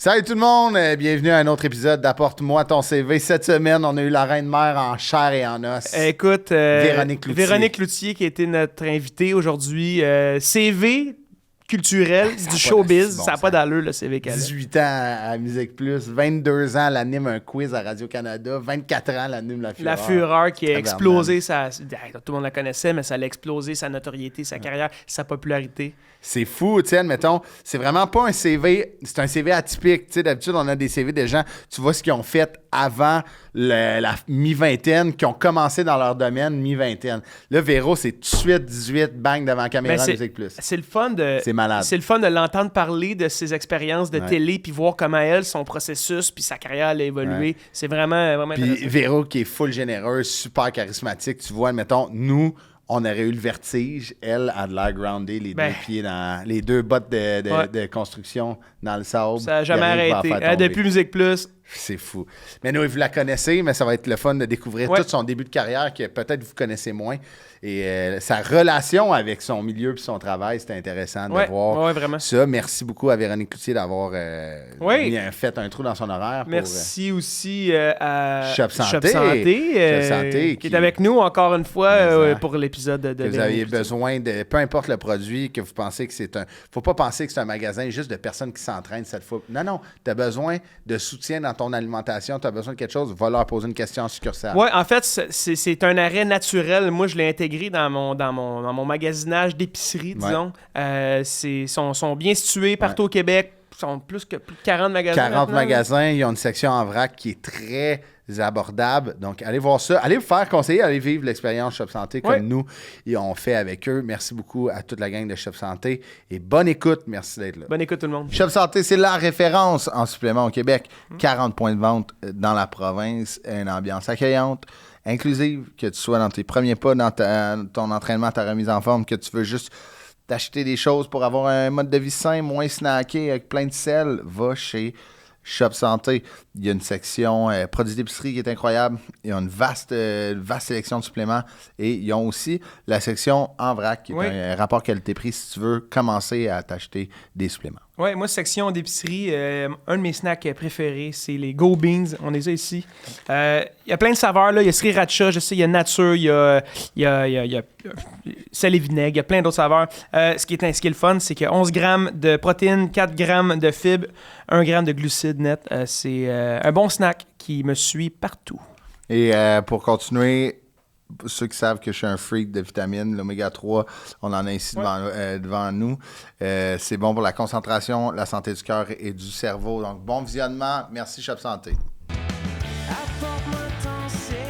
Salut tout le monde, bienvenue à un autre épisode d'Apporte-moi ton CV. Cette semaine, on a eu la reine-mère en chair et en os. Écoute, Véronique Loutier qui a été notre invitée aujourd'hui. CV culturel, Ça du a showbiz, bon ça n'a pas d'allure le CV qu'elle a. 18 ans à Musique Plus, 22 ans, elle anime un quiz à Radio-Canada, 24 ans, elle anime La Fureur. La Fureur qui a Tabarnak. explosé tout le monde la connaissait, mais ça a explosé sa notoriété, sa carrière, sa popularité. C'est fou, tu sais, admettons, c'est vraiment pas un CV, c'est un CV atypique. Tu sais, d'habitude, on a des CV de gens, tu vois ce qu'ils ont fait avant la mi-vingtaine, qui ont commencé dans leur domaine mi-vingtaine. Là, Véro, c'est tout de suite 18, bang, devant la caméra de Musique Plus. C'est le fun de... C'est malade. C'est le fun de l'entendre parler de ses expériences de Ouais. télé, puis voir comment elle, son processus, puis sa carrière, elle a évolué. Ouais. C'est vraiment Puis intéressant. Véro, qui est full généreuse, super charismatique, tu vois, admettons, nous, on aurait eu le vertige. Elle a de l'air groundée, les deux pieds dans... les deux bottes de construction dans le sable. Ça n'a jamais Y a rien qui va arrêté. la faire tomber. Depuis Musique Plus, C'est fou. Mais nous, vous la connaissez, mais ça va être le fun de découvrir Ouais. tout son début de carrière que peut-être vous connaissez moins. Et sa relation avec son milieu et son travail, c'était intéressant de voir vraiment. ça. Merci beaucoup à Véronique Cloutier d'avoir fait un trou dans son horaire. Merci aussi à Shop Santé. Shop Santé, qui est avec nous encore une fois pour l'épisode de que vous aviez besoin de... Peu importe le produit, que vous pensez que c'est un... Faut pas penser que c'est un magasin juste de personnes qui s'entraînent cette fois. Non. Tu as besoin de soutien dans ton alimentation. Tu as besoin de quelque chose. Va leur poser une question en succursale. Oui, en fait, c'est un arrêt naturel. Moi, je l'ai intégré dans mon magasinage d'épicerie, disons. Sont bien situés partout au Québec. Ils sont plus de 40 magasins. 40 maintenant. magasins. Ils ont une section en vrac qui est très abordable. Donc, allez voir ça. Allez vous faire conseiller. Allez vivre l'expérience Shop Santé comme nous et on fait avec eux. Merci beaucoup à toute la gang de Shop Santé. Et bonne écoute. Merci d'être là. Bonne écoute, tout le monde. Shop Santé, c'est la référence en supplément au Québec. 40 points de vente dans la province. Une ambiance accueillante, inclusive, que tu sois dans tes premiers pas dans ton entraînement, ta remise en forme, que tu veux juste t'acheter des choses pour avoir un mode de vie sain, moins snacké, avec plein de sel, va chez Shop Santé. Il y a une section produits d'épicerie qui est incroyable. Il y a une vaste sélection de suppléments. Et ils ont aussi la section en vrac, qui est un rapport qualité-prix si tu veux commencer à t'acheter des suppléments. Oui, moi, section d'épicerie, un de mes snacks préférés, c'est les Go Beans. On les a ici. Il y a plein de saveurs, là. Il y a Sriracha, je sais, il y a Nature, il y a sel et vinaigre, il y a plein d'autres saveurs. Ce qui est le fun, c'est qu'il y a 11 grammes de protéines, 4 grammes de fibres, 1 gramme de glucides net. C'est un bon snack qui me suit partout. Et pour continuer, ceux qui savent que je suis un freak de vitamines, l'oméga 3, on en a ici devant nous. C'est bon pour la concentration, la santé du cœur et du cerveau. Donc, bon visionnement. Merci, Shop Santé. Apporte-moi ton CV.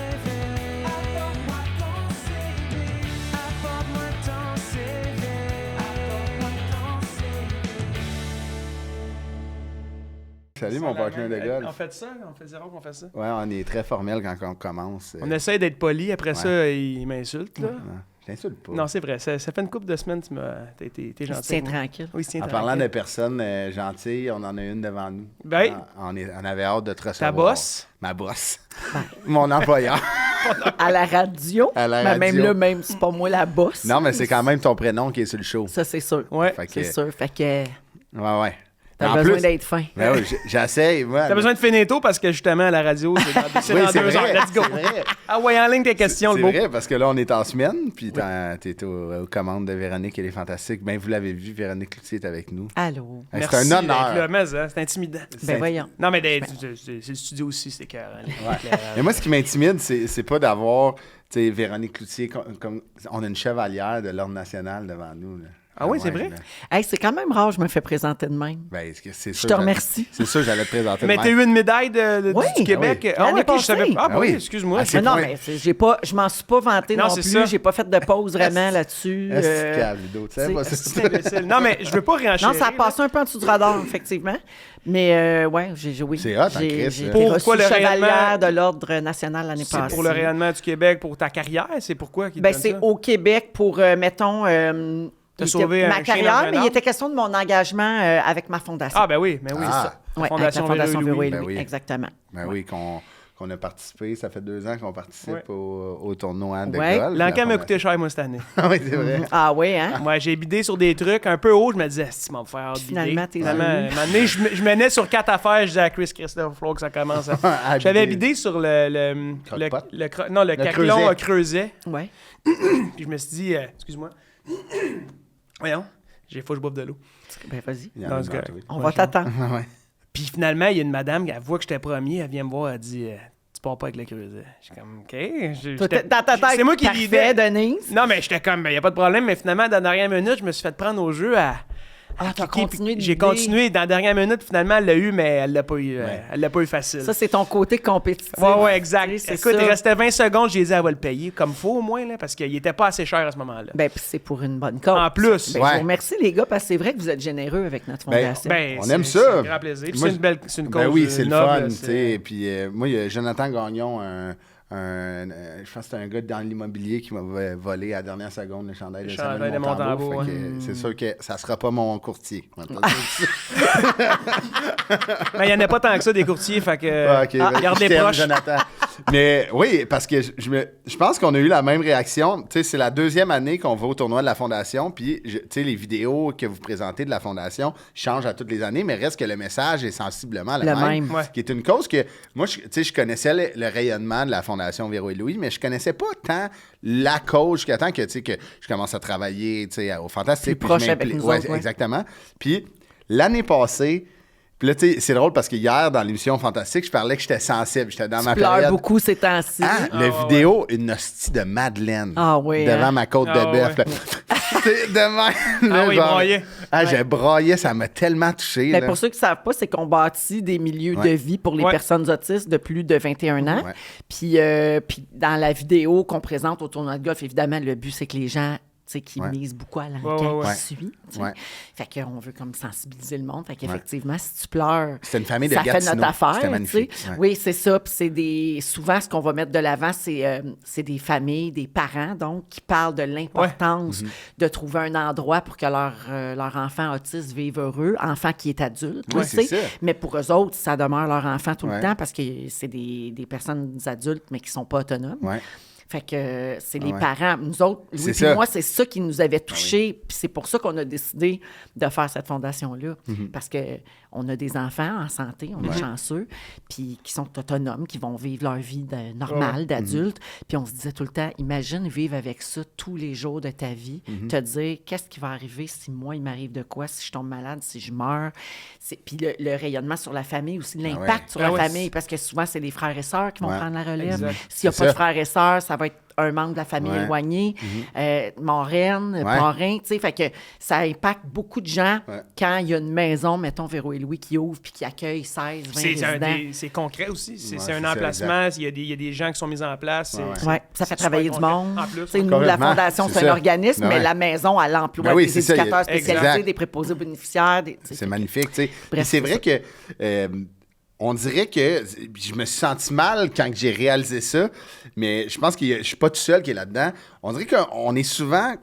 Apporte-moi ton CV. Apporte-moi ton CV. Apporte-moi ton CV. Salut, mon partenaire de golf. On fait ça? On fait zéro qu'on fait ça? Ouais, on est très formel quand on commence. On essaie d'être poli. Après ça, il m'insulte, là. Non, je t'insulte pas. Non, c'est vrai. Ça fait une couple de semaines que t'es gentil. Tiens tranquille. Oui, tiens En tranquille. parlant de personnes gentilles, on en a une devant nous. Ben, On avait hâte de te recevoir. ta boss? Ma boss. Mon employeur. À la radio. À la Mais même radio. là, même c'est pas moi la boss. Non, mais c'est quand même ton prénom qui est sur le show. Ça, c'est sûr. Ouais. Fait que- C'est sûr. Fait que Ouais. t'as En besoin plus- d'être fin. Ben oui, j'essaye. Moi, T'as besoin de finir tôt parce que justement, à la radio, c'est dans 2 heures. Let's go. C'est vrai. Ah ouais, en ligne tes questions, C'est le beau. vrai, parce que là, on est en semaine, puis t'es aux commandes de Véronique, elle est fantastique. Ben, vous l'avez vu, Véronique Cloutier est avec nous. Allô. Hey, Merci c'est un honneur. d'être là, mais, c'est intimidant. Ben voyons. Non, mais c'est le studio aussi, c'est écœurant. Mais moi, ce qui m'intimide, c'est pas d'avoir, tu sais, Véronique Cloutier, comme on a une chevalière de l'Ordre national devant nous. Là. Ah oui, c'est vrai? là. Hey, c'est quand même rare, je me fais présenter de même. Ben, c'est Je sûr, te remercie. C'est sûr, j'allais te présenter. Mais de t'as même. eu une médaille Oui, du Québec. oui. Ah L'année oui, ok, je passée. savais pas. Ah Ah oui, oui. excuse-moi. Ah, c'est Mais non, point. mais je m'en suis pas vanté Non, non c'est plus. ça. J'ai pas fait de pause vraiment là-dessus. Est-ce qu'il Ludo, tu sais pas, c'est- c'est C'est imbécile. Non, mais je veux pas réenchérir. Non, ça a passé un peu en dessous du radar, effectivement. Mais ouais, j'ai joué. C'est hot, en J'ai Christ, été ça. reçue Pourquoi le chevalière rayonnement? de l'Ordre national l'année C'est passée. pour le rayonnement du Québec, pour ta carrière, c'est pourquoi qu'il te Ben, donne c'est ça? au Québec pour, mettons, T'as sauvé un ma chien carrière, dans un mais il arbre? était question de mon engagement avec ma fondation. Ah, ben oui, Ah. Ouais, Fondation avec la Fondation Véro et Véro et Ben Louis, oui. exactement. Ben oui, qu'on a participé. Ça fait 2 ans qu'on participe Ouais. au tournoi de Ouais. golf. L'encam m'a La coûté cher, moi, cette année. fondation. Oui, c'est vrai. Ah oui, hein? Moi, j'ai bidé sur des trucs un peu hauts. Je me disais, si tu m'en faire bider. Finalement, t'es Finalement, venu. un moment donné, je menais sur 4 affaires. Je disais à Chris Christophe, il faut que ça commence à. À J'avais bider. bidé sur Croque-pot? le caclon creuset. creuset. Ouais. Puis je me suis dit, excuse-moi. Voyons, faut que je boive de l'eau. Ben, vas-y. Il y en Non, a c'est devant correct. toi. On va t'attendre. Ouais. Puis finalement, il y a une madame, elle voit que j'étais premier, elle vient me voir, elle dit, tu pars pas avec le creuset. Je suis comme, OK. Toi, dans ta tête, c'est moi qui parfait, l'idée. Denise. Non, mais j'étais comme, il n'y a pas de problème, mais finalement, dans la dernière minute, je me suis fait prendre au jeu à. Ah, t'as cliquer, continué de J'ai l'idée. continué. Dans la dernière minute, finalement, elle l'a eu, mais elle l'a pas eu. Elle l'a pas eu facile. Ça, c'est ton côté compétitif. Ouais, exact. Tu sais, c'est Écoute, ça. il restait 20 secondes, j'ai dit, elle va le payer comme faut au moins, là, parce qu'il était pas assez cher à ce moment-là. Ben, puis c'est pour une bonne cause. En plus. Ben, Ouais. je vous remercie, les gars, parce que c'est vrai que vous êtes généreux avec notre fondation. Ben, On aime c'est ça. un grand plaisir. Puis Moi, c'est une cause Ben oui, c'est le noble, fun, c'est- tu sais. Puis moi, il y a Jonathan Gagnon, je pense que c'était un gars dans l'immobilier qui m'a volé à la dernière seconde le chandail de chandail Samuel de Montembeau. Montembeau, Fait que, c'est sûr que ça sera pas mon courtier. On va te le dire. Mais il n'y en a pas tant que ça, des courtiers, fait que. Ah, ok, ben, garde je les t'aime, proches. Jonathan. Mais oui, parce que je pense qu'on a eu la même réaction. Tu sais, c'est la 2e année qu'on va au tournoi de la Fondation. Puis, tu sais, les vidéos que vous présentez de la Fondation changent à toutes les années, mais reste que le message est sensiblement le Le même. même. Ouais. Qui est une cause que, moi, tu sais, je connaissais le rayonnement de la Fondation Véro et Louis, mais je connaissais pas tant la cause jusqu'à temps que, tu sais, que je commence à travailler, tu sais, au Fantastique. Plus puis je proche avec m'implique. nous Ouais, autres, ouais. exactement. Puis, l'année passée, puis là, tu sais, c'est drôle parce que hier, dans l'émission Fantastique, je parlais que j'étais sensible. J'étais dans Tu ma pleures période. beaucoup ces temps-ci. Ah, la ouais, vidéo, une hostie de Madeleine. Ah oui, Devant hein? ma côte Ah de bœuf. ouais. là. C'est de même. là, Ah oui, il genre. broyait. Ah, j'ai broyé, ça m'a tellement touché. Ben, là. pour ceux qui ne savent pas, c'est qu'on bâtit des milieux Ouais. de vie pour les Ouais. personnes autistes de plus de 21 ans. Ouais. Puis dans la vidéo qu'on présente au tournoi de golf, évidemment, le but, c'est que les gens tu sais, qui Ouais. misent beaucoup à l'enquête Ouais. qui suit. Tu sais. Ouais. Fait qu'on veut comme sensibiliser le monde. Fait qu'effectivement, si tu pleures, C'était une famille de ça fait Gatineau. notre affaire. C'était tu magnifique. sais. Ouais. Oui, c'est ça. Puis c'est des... Souvent, ce qu'on va mettre de l'avant, c'est des familles, des parents, donc, qui parlent de l'importance Mhm. de trouver un endroit pour que leur enfant autiste vive heureux, enfant qui est adulte, Ouais, tu sais. c'est ça. Mais pour eux autres, ça demeure leur enfant tout Ouais. le temps parce que c'est des personnes adultes, mais qui sont pas autonomes. Ouais. Fait que c'est les Ouais. parents. Nous autres, Louis C'est puis ça. moi, c'est ça qui nous avait touchés. Puis c'est pour ça qu'on a décidé de faire cette fondation-là. Parce que on a des enfants en santé, on est chanceux, puis qui sont autonomes, qui vont vivre leur vie normale d'adulte. Puis on se disait tout le temps, imagine vivre avec ça tous les jours de ta vie, te dire, qu'est-ce qui va arriver si moi, il m'arrive de quoi, si je tombe malade, si je meurs. Puis le rayonnement sur la famille aussi, l'impact ouais. sur Ah la ouais, famille, parce que souvent, c'est les frères et sœurs qui vont Ouais. prendre la relève. Exact. S'il n'y a C'est pas de ça. frères et sœurs, ça va être un membre de la famille Ouais. éloigné, marraine, parrain, tu sais, fait que ça impacte beaucoup de gens Ouais. quand il y a une maison, mettons, Véro et Louis qui ouvre puis qui accueille 16, 20 résidents. C'est concret aussi. C'est Ouais, un c'est ça, emplacement. Il y a des gens qui sont mis en place. Ouais, ouais. Ouais, ça fait c'est travailler super du concret. monde. En plus, Tu sais, nous, la complètement, Fondation, c'est c'est un ça. organisme, Ouais. mais la maison, elle emploie Ben oui, des c'est ça, éducateurs il y a- spécialisés, exact. des préposés aux bénéficiaires. C'est magnifique, tu sais. Bref, Puis c'est c'est vrai ça. que on dirait que je me suis senti mal quand j'ai réalisé ça, mais je pense que je suis pas tout seul qui est là-dedans. On dirait qu'on est souvent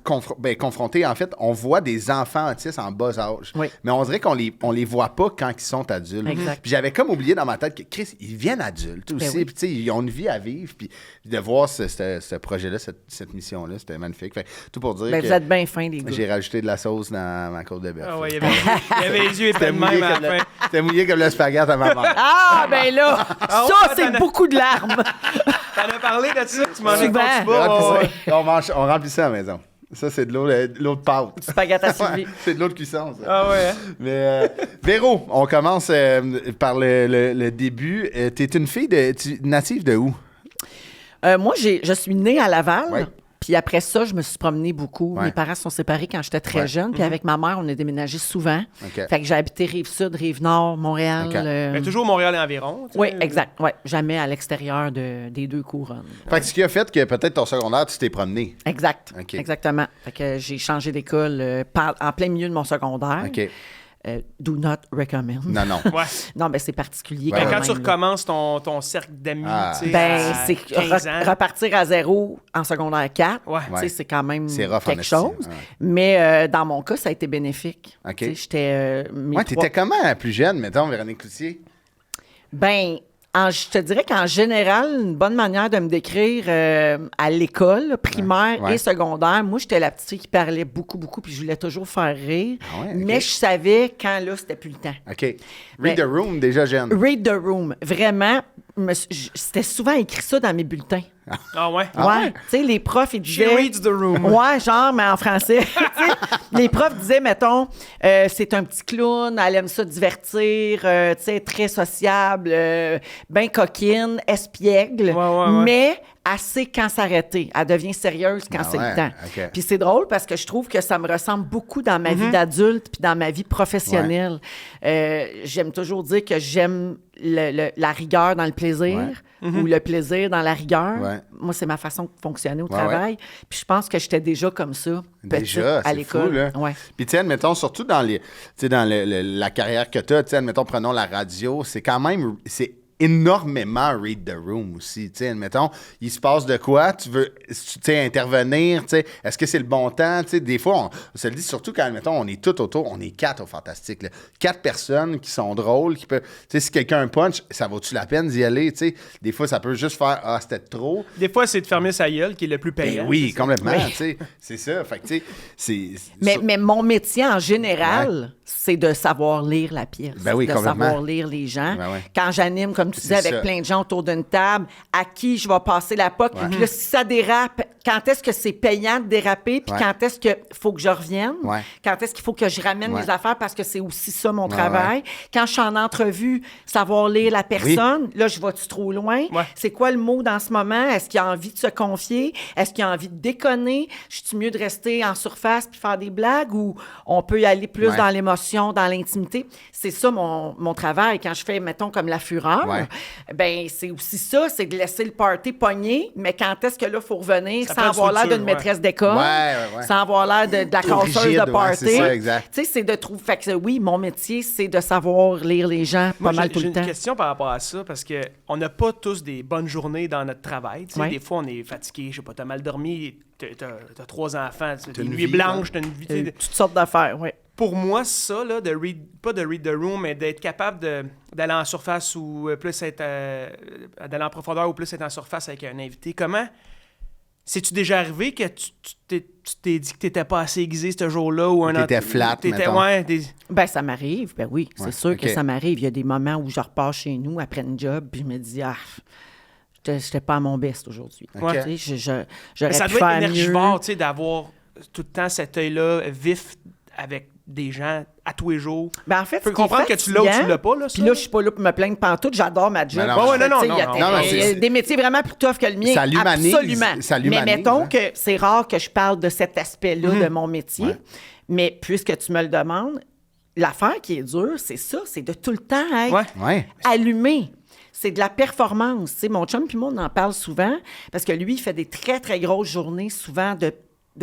confronté, en fait, on voit des enfants autistes en bas âge, Oui. mais on dirait qu'on les voit pas quand ils sont adultes. Exact. Puis j'avais comme oublié dans ma tête que Chris, ils viennent adultes aussi, oui. puis tu sais, ils ont une vie à vivre, puis de voir ce projet-là, cette mission-là, c'était magnifique. Fait, tout pour dire Ben, que vous êtes bien fins, les gars. j'ai rajouté de la sauce dans ma côte de bœuf. Ah ouais, il y avait les yeux épais de mouillé même à comme la le- fin. c'était mouillé comme le spaghetti à ma mère. Ah, ben là, Ah ouais, ça, c'est t'en as- beaucoup de larmes. T'en as parlé de ça? Tu mangeais Souvent. quand tu bas? ouais. On remplit ça à la maison. Ça, c'est de l'eau de pâte. Spaghetti à Sylvie. Ouais, c'est de l'eau de cuisson, ça. Ah ouais, hein? Mais Véro, on commence par le début. T'es une fille native de où? Moi, je suis née à Laval. Ouais. Puis après ça, je me suis promenée beaucoup. Ouais. Mes parents se sont séparés quand j'étais très Ouais. jeune. Puis avec ma mère, on a déménagé souvent. OK. Fait que j'ai habité Rive-Sud, Rive-Nord, Montréal. OK. Mais toujours Montréal et environ. tu sais. Oui, exact. Ouais. Jamais à l'extérieur des deux couronnes. Fait que ce qui a fait que peut-être ton secondaire, tu t'es promené. Exact. OK. Exactement. Fait que j'ai changé d'école en plein milieu de mon secondaire. OK. Do not recommend. Non, non. Ouais. Non, mais c'est particulier Ouais, quand Quand même. tu recommences ton cercle d'amis, Ah. tu sais, Ben, à c'est 15 ans. repartir à zéro en secondaire 4. Ouais. Tu sais, Ouais. c'est quand même C'est rough en quelque esti, chose. ouais. Mais dans mon cas, ça a été bénéfique. OK. Tu sais, j'étais... mes Ouais, trois- t'étais comment plus jeune, mettons, Véronique Cloutier? Ben, Je te dirais qu'en général, une bonne manière de me décrire à l'école, primaire Ouais. et secondaire, moi, j'étais la petite fille qui parlait beaucoup, puis je voulais toujours faire rire. Ah ouais, ok. Mais je savais quand, là, c'était plus le temps. OK. Read the room, déjà jeune. Read the room. Vraiment, c'était souvent écrit ça dans mes bulletins. Ah ouais? Ouais. Tu sais, les profs, ils She disaient... reads the room. Ouais, genre, mais en français. Tu sais, les profs disaient, mettons, c'est un petit clown, elle aime ça divertir, tu sais, très sociable, bien coquine, espiègle, Ouais. mais elle sait quand s'arrêter. Elle devient sérieuse quand Ah c'est ouais, le temps. ok. Puis c'est drôle parce que je trouve que ça me ressemble beaucoup dans ma vie d'adulte puis dans ma vie professionnelle. J'aime toujours dire que j'aime la rigueur dans le plaisir ou le plaisir dans la rigueur. Ouais. Moi, c'est ma façon de fonctionner au Ouais, travail. Puis je pense que j'étais déjà comme ça, petite, Déjà, à c'est l'école. fou, là. Ouais. Puis, tu sais, admettons, surtout dans la carrière que tu as, tu sais, admettons, prenons la radio, c'est quand même, c'est énormément read the room aussi, tu sais, admettons, il se passe de quoi, tu veux, tu sais, intervenir, tu sais, est-ce que c'est le bon temps, tu sais, des fois, on se le dit, surtout quand, admettons, on est tout autour, on est 4 au Fantastique, là. 4 personnes qui sont drôles, qui peuvent, tu sais, si quelqu'un punch, ça vaut-tu la peine d'y aller, tu sais, des fois, ça peut juste faire, ah, c'était trop. Des fois, c'est de fermer sa gueule qui est le plus payant. Ben oui, c'est ça. complètement, Oui. tu sais, c'est ça, fait que, tu sais, c'est... Mais mon métier en général, c'est de savoir lire la pièce, Ben oui, de complètement. savoir lire les gens. Ben ouais. Quand j'anime, comme tu disais, C'est avec ça. plein de gens autour d'une table, à qui je vais passer la POC, puis là, si ça dérape, quand est-ce que c'est payant de déraper, puis Ouais. quand est-ce qu'il faut que je revienne, Ouais. quand est-ce qu'il faut que je ramène Ouais. mes affaires, parce que c'est aussi ça mon travail. Quand je suis en entrevue, savoir lire la personne, là, je vais-tu trop loin? Ouais. C'est quoi le mot dans ce moment? Est-ce qu'il a envie de se confier? Est-ce qu'il a envie de déconner? Je suis mieux de rester en surface puis faire des blagues ou on peut y aller plus Ouais. dans l'émotion, dans l'intimité? C'est ça mon travail. Quand je fais, mettons, comme la fureur, Ouais. ben c'est aussi ça, c'est de laisser le party pogner, mais quand est-ce que là, il faut revenir Ça sans prend avoir une l'air structure, d'une ouais. maîtresse d'école, Ouais. sans avoir l'air de la Trop casseuse rigide, de ouais, party. c'est ça, exact. Tu sais, c'est de trouver... Fait que oui, mon métier, c'est de savoir lire les gens Moi, pas mal j'ai tout le une temps. question par rapport à ça, parce qu'on n'a pas tous des bonnes journées dans notre travail. Tu sais, Ouais. des fois, on est fatigué, je sais pas, t'as mal dormi, t'as 3 enfants, t'as une une nuit vie, blanche, t'as une vie... tu sais, Toutes sortes d'affaires, oui. Pour moi, ça, là, pas de read the room, mais d'être capable d'aller en surface ou plus être... d'aller en profondeur ou plus être en surface avec un invité, comment... C'est-tu déjà arrivé que tu t'es dit que t'étais pas assez aiguisé ce jour-là ou un T'étais autre- flat, mettons. Ouais, Ben, ça m'arrive. Ben oui, c'est Ouais, sûr ok. que ça m'arrive. Il y a des moments où je repars chez nous après une job, puis je me dis, j'étais pas à mon best aujourd'hui. Ok. Tu sais, Mais j'aurais ça pu doit être faire énergivore, mieux. tu sais, d'avoir tout le temps cet œil-là vif avec des gens à tous les jours. Ben, en fait, Je peux ce qui est comprendre que tu l'as ou tu fatigant, l'as pas, là, ça. Puis là, je suis pas là pour me plaindre pantoute. J'adore ma job. Ben non, ouais, non, Tu sais, non, il y a non. des- Non, mais il y a c'est- des métiers vraiment plus tough que le mien. Ça l'humanise, Absolument. ça Mais l'humanise, mettons hein. que c'est rare que je parle de cet aspect-là de mon métier. Ouais. Mais puisque tu me le demandes, l'affaire qui est dure, c'est ça, c'est de tout le temps être Ouais. Ouais. allumé. C'est de la performance. Tu sais, mon chum puis moi, on en parle souvent parce que lui, il fait des très, très grosses journées, souvent de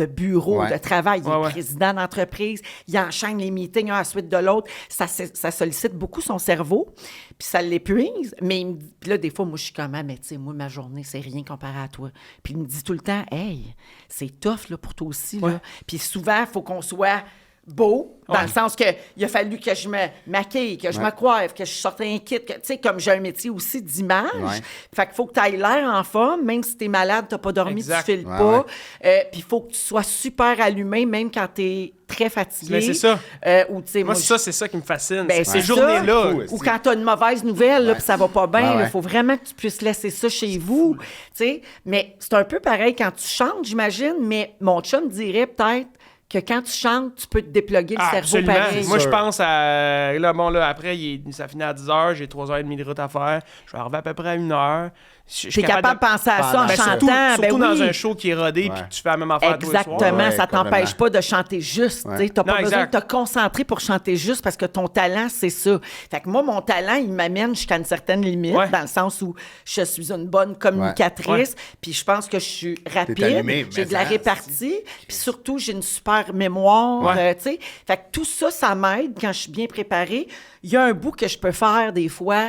bureau, Ouais. de travail. Il est Ouais. président d'entreprise. Il enchaîne les meetings un à la suite de l'autre. Ça sollicite beaucoup son cerveau, puis ça l'épuise. Mais il me dit- puis là, des fois, moi, je suis comme, ah, mais tu sais, moi, ma journée, c'est rien comparé à toi. Puis il me dit tout le temps, hey, c'est tough là, pour toi aussi. Là. Ouais. Puis souvent, il faut qu'on soit beau, dans le sens que il a fallu que je me maquille, que je me coiffe, que je sorte un kit, que, tu sais, comme j'ai un métier aussi d'image, Ouais. fait qu'il faut que tu ailles l'air en forme, même si t'es malade, t'as pas dormi, Exact. tu files Ouais, pas, puis il faut que tu sois super allumé, même quand t'es très fatigué. Ben, c'est ça. Ou, tu sais, Moi, c'est ça qui me fascine. ben, ces c'est journées-là. Fou, ou quand tu as une mauvaise nouvelle, là, puis ça va pas bien, il Ouais, ouais. faut vraiment que tu puisses laisser ça chez vous. Tu sais, mais c'est un peu pareil quand tu chantes, j'imagine, mais mon chum dirait peut-être que quand tu chantes, tu peux te dépluguer le Ah, cerveau absolument. pareil. Moi, je sûr. pense à... Là, bon, là, après, ça finit à 10h, j'ai 3h30 de route à faire. Je vais arriver à peu près à 1h. T'es capable de penser à ça en Ben, chantant. Surtout ben dans oui. un show qui est rodé puis Ouais. que tu fais la même affaire tous les soirs. Exactement, Ouais, ça t'empêche complètement. pas de chanter juste. Ouais. Tu sais, t'as pas Non, besoin exact. de te concentrer pour chanter juste parce que ton talent, c'est ça. Fait que moi, mon talent, il m'amène jusqu'à une certaine limite, Ouais. dans le sens où je suis une bonne communicatrice, puis je pense que je suis rapide, allumée, j'ai mais de la ça, répartie, puis surtout, j'ai une super mémoire. Ouais. Tu sais. Fait que tout ça, ça m'aide quand je suis bien préparée. Il y a un bout que je peux faire des fois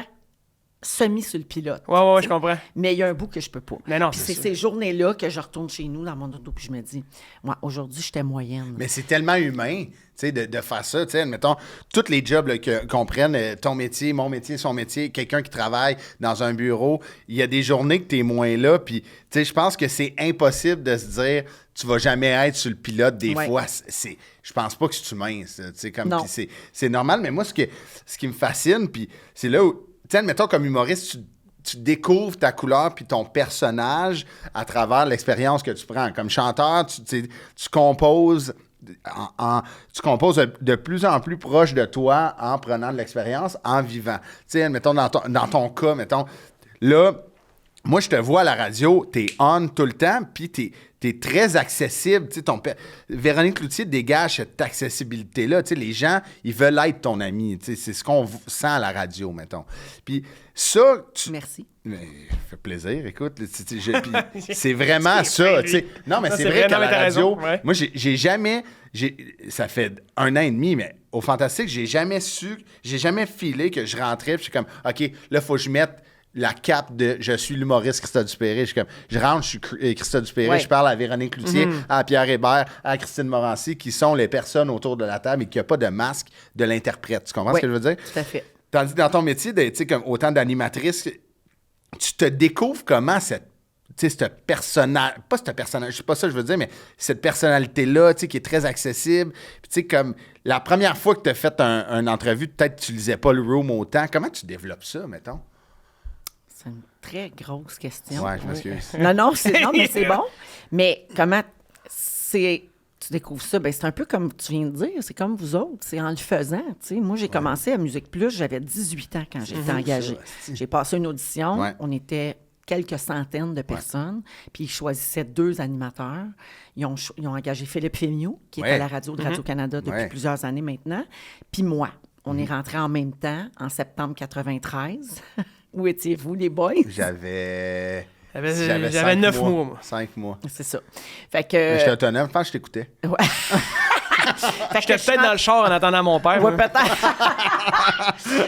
semi sur le pilote. Ouais, je comprends. Mais il y a un bout que je peux pas. Mais non, Puis c'est c'est ça. ces journées-là que je retourne chez nous dans mon auto puis je me dis, moi, aujourd'hui, j'étais moyenne. Mais c'est tellement humain, tu sais, de faire ça. Tu sais, admettons, tous les jobs là, qu'on prenne, ton métier, mon métier, son métier, quelqu'un qui travaille dans un bureau, il y a des journées que tu es moins là. Puis, tu sais, je pense que c'est impossible de se dire, tu vas jamais être sur le pilote des Ouais. fois. Je pense pas que c'est humain, ça. Tu sais, comme, Non. puis c'est normal. Mais moi, ce qui me fascine, puis c'est là où, tu sais, admettons, comme humoriste, tu découvres ta couleur puis ton personnage à travers l'expérience que tu prends. Comme chanteur, tu composes tu composes de plus en plus proche de toi en prenant de l'expérience, en vivant. Tu sais, mettons, dans ton cas, mettons, là, moi, je te vois à la radio, t'es on tout le temps, puis t'es très accessible. Tu sais, Véronique Cloutier dégage cette accessibilité-là. Tu sais, les gens, ils veulent être ton ami. Tu sais, c'est ce qu'on sent à la radio, mettons. Puis ça, Merci. Mais, ça fait plaisir, écoute. Puis c'est vraiment ça. Tu sais. Non, mais c'est vrai qu'à la t'as radio, raison, ouais. moi, j'ai jamais... ça fait 1 an et demi, mais au Fantastique, j'ai jamais filé que je rentrais, puis je suis comme, OK, là, il faut que je mette la cape de je suis l'humoriste Christophe Dupéré. Je rentre, je suis Christophe Dupéré, Ouais. je parle à Véronique Cloutier, à Pierre Hébert, à Christine Morancy, qui sont les personnes autour de la table et qu'il n'y a pas de masque de l'interprète. Tu comprends ce que je veux dire? Tout à fait. Tandis que dans ton métier, tu sais, comme autant d'animatrice, tu te découvres comment cette personnage, pas ce personnage, c'est pas ça que je veux dire, mais cette personnalité-là, tu sais, qui est très accessible. Puis, tu sais, comme la première fois que tu as fait une entrevue, peut-être que tu lisais pas le room autant. Comment tu développes ça, mettons? C'est une très grosse question. Ouais, je m'excuse. Non, mais c'est bon. Mais comment tu découvres ça? Ben, c'est un peu comme tu viens de dire, c'est comme vous autres, c'est en le faisant. Tu sais. Moi, j'ai commencé à Musique Plus, j'avais 18 ans quand j'ai été engagée. J'ai passé une audition, Ouais. on était quelques centaines de personnes, puis ils choisissaient 2 animateurs. Ils ont engagé Philippe Fémiot, qui est Ouais. à la radio de Radio-Canada depuis Ouais. plusieurs années maintenant, puis moi. On est rentrés en même temps, en septembre 93. Où étiez-vous, les boys? J'avais J'avais 5 9 mois, moi. 5 mois. C'est ça. Fait Mais que... j'étais autonome, je pense que je t'écoutais. Ouais. Fait que J'étais je peut-être dans le char en attendant mon père. Ouais, moi. peut-être.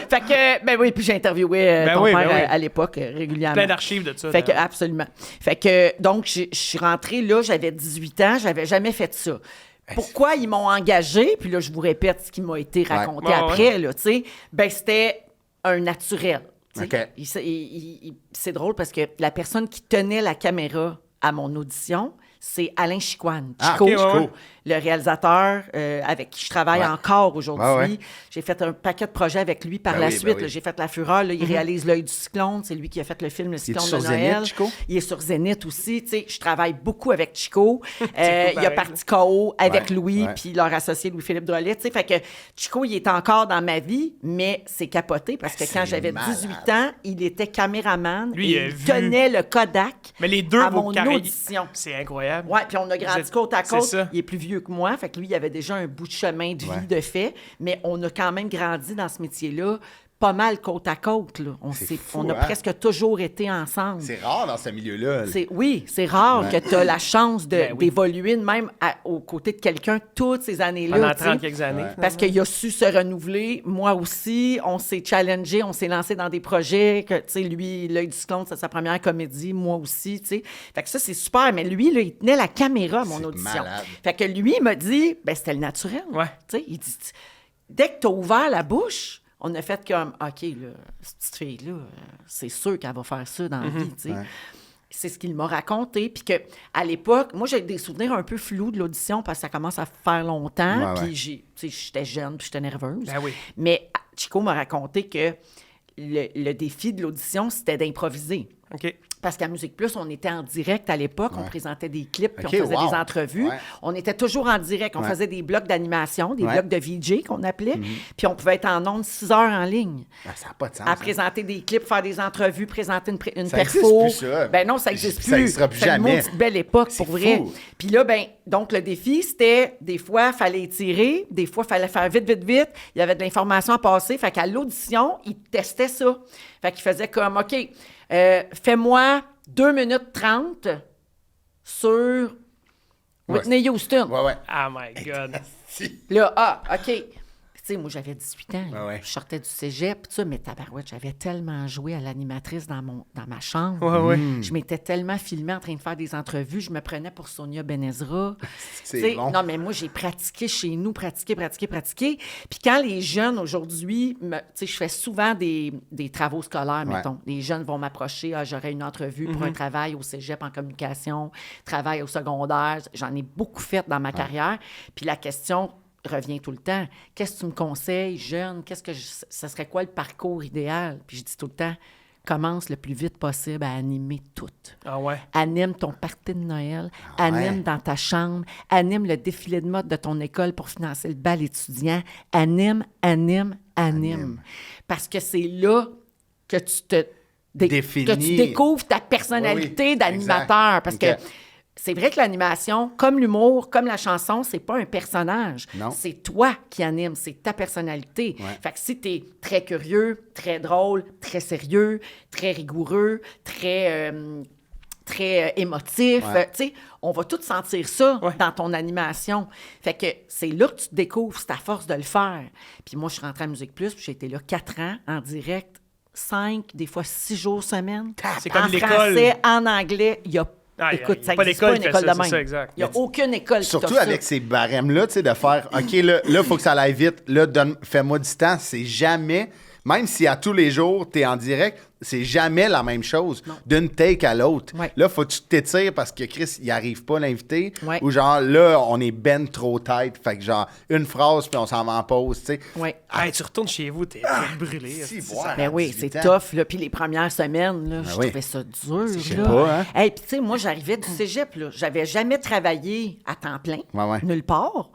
Fait que, ben oui, puis j'ai interviewé ton père oui. à l'époque régulièrement. Plein d'archives de ça. Fait que, absolument. Fait que, donc, je suis rentrée là, j'avais 18 ans, j'avais jamais fait ça. Pourquoi ils m'ont engagée? Puis là, je vous répète ce qui m'a été raconté Ouais, après, là, tu sais. Ben, c'était un naturel. tu sais. OK. C'est drôle parce que la personne qui tenait la caméra à mon audition, c'est Alain Chicoine. Ah, Chico, OK, ouais. le réalisateur avec qui je travaille Ouais. encore aujourd'hui. Ouais, ouais. J'ai fait un paquet de projets avec lui par Ben la oui, suite. ben oui. Là, j'ai fait La Fureur. Là, il réalise L'œil du cyclone. C'est lui qui a fait le film Le Il est cyclone sur de Zénith, Noël. Chico? Il est sur Zénith aussi. Tu sais, je travaille beaucoup avec Chico. Il a pareil, parti KO avec Ouais, Louis, ouais. puis leur associé Louis-Philippe Drolet. Tu sais, fait que Chico, il est encore dans ma vie, mais c'est capoté parce que C'est quand j'avais malade. 18 ans, il était caméraman. Lui, il et a il vu. tenait le Kodak Mais les deux, à vos mon carrières, audition. c'est incroyable. Ouais, puis on a grandi êtes- côte à c'est côte. ça. Il est plus vieux que moi, fait que lui, il avait déjà un bout de chemin de vie Ouais. de fait, mais on a quand même grandi dans ce métier-là pas mal côte à côte. Là. C'est fou, on a hein? presque toujours été ensemble. C'est rare dans ce milieu-là. Oui, c'est rare Ouais. que tu as la chance Ben oui. d'évoluer de même aux côtés de quelqu'un toutes ces années-là. Pendant tu sais. 30 quelques années. Ouais. Parce qu'il a su se renouveler, moi aussi. On s'est challengé, on s'est lancé dans des projets. Que, tu sais, lui, L'œil du cyclone, c'est sa première comédie, moi aussi. Tu sais. Fait que ça, c'est super. Mais lui, là, il tenait la caméra à mon C'est audition. malade. Fait que lui, il m'a dit, ben c'était le naturel. Ouais. Tu sais, il dit, dès que tu as ouvert la bouche, on a fait comme, OK, là, cette petite fille-là, c'est sûr qu'elle va faire ça dans la vie. Tu sais. Ouais. C'est ce qu'il m'a raconté. Puis qu'à l'époque, moi, j'ai des souvenirs un peu flous de l'audition parce que ça commence à faire longtemps. Ouais, ouais. Puis j'étais jeune, puis j'étais nerveuse. Ben oui. Mais Chico m'a raconté que le défi de l'audition, c'était d'improviser. OK. Parce qu'à Musique Plus, on était en direct à l'époque, on Ouais. présentait des clips, puis OK, on faisait wow. des entrevues. Ouais. On était toujours en direct, on Ouais. faisait des blocs d'animation, des Ouais. blocs de VJ qu'on appelait, puis on pouvait être en ondes 6 heures en ligne. Ah, ça n'a pas de sens. À hein. présenter des clips, faire des entrevues, présenter une Ça perfo. existe plus, ça. Ben non, ça n'existe plus. Ça n'existera plus C'était une jamais. maudite belle époque, C'est pour vrai. fou. Puis là, ben, donc le défi, c'était des fois, il fallait étirer, des fois, il fallait faire vite. Il y avait de l'information à passer. Fait qu'à l'audition, il testait ça. Fait qu'il faisait comme, OK, fais-moi 2 minutes 30 sur Whitney Houston. Ouais, ouais. Oh my God. Là, OK. sais, moi, j'avais 18 ans. Ouais, ouais. Je sortais du cégep, tout ça, mais tabarouette, j'avais tellement joué à l'animatrice dans ma chambre. Ouais, ouais. Je m'étais tellement filmée en train de faire des entrevues. Je me prenais pour Sonia Benezra. C'est Tu sais, bon. Non, mais moi, j'ai pratiqué chez nous, pratiqué. Puis quand les jeunes, aujourd'hui, tu sais, je fais souvent des travaux scolaires, Ouais. mettons. Les jeunes vont m'approcher, j'aurais une entrevue pour un travail au cégep en communication, travail au secondaire. J'en ai beaucoup fait dans ma carrière. Puis la question revient tout le temps. Qu'est-ce que tu me conseilles, jeune? Ça serait quoi le parcours idéal? Puis je dis tout le temps, commence le plus vite possible à animer tout. Ah ouais. Anime ton party de Noël, anime dans ta chambre, anime le défilé de mode de ton école pour financer le bal étudiant. Anime. Parce que c'est là que tu te Définis. que tu découvres ta personnalité Oui, d'animateur. exact. Parce OK. que c'est vrai que l'animation, comme l'humour, comme la chanson, c'est pas un personnage. Non. C'est toi qui anime, c'est ta personnalité. Ouais. Fait que si t'es très curieux, très drôle, très sérieux, très rigoureux, très émotif, Ouais. tu sais, on va tout sentir ça Ouais. dans ton animation. Fait que c'est là que tu te découvres, c'est ta force de le faire. Puis moi, je suis rentrée à Musique Plus, puis j'ai été là 4 ans en direct, 5, des fois 6 jours semaine. C'est comme en l'école. français, en anglais, il y a écoute, y a ça pas n'existe d'école pas une qui fait école ça, de c'est même. ça, exact. Il n'y a aucune école qui Surtout t'offre avec ça. ces barèmes-là, tu sais, de faire, OK, là, il faut que ça aille vite. Là, fais-moi du temps. C'est jamais, même si à tous les jours, tu es en direct, c'est jamais la même chose d'une take à l'autre. Ouais. Là, faut que tu t'étires parce que Chris, il arrive pas l'invité. Ouais. Ou genre, là, on est ben trop tight. Fait que genre, une phrase, puis on s'en va en pause, tu sais. Oui. Hey, tu retournes chez vous, t'es brûlé. si, c'est boire. ça. Ben oui, 18 c'est ans. tough. Là. Puis les premières semaines, là, je oui. trouvais ça dur. Je sais là. pas, hein? Hey, puis tu sais, moi, j'arrivais du cégep. Là. J'avais jamais travaillé à temps plein, Ouais. nulle part.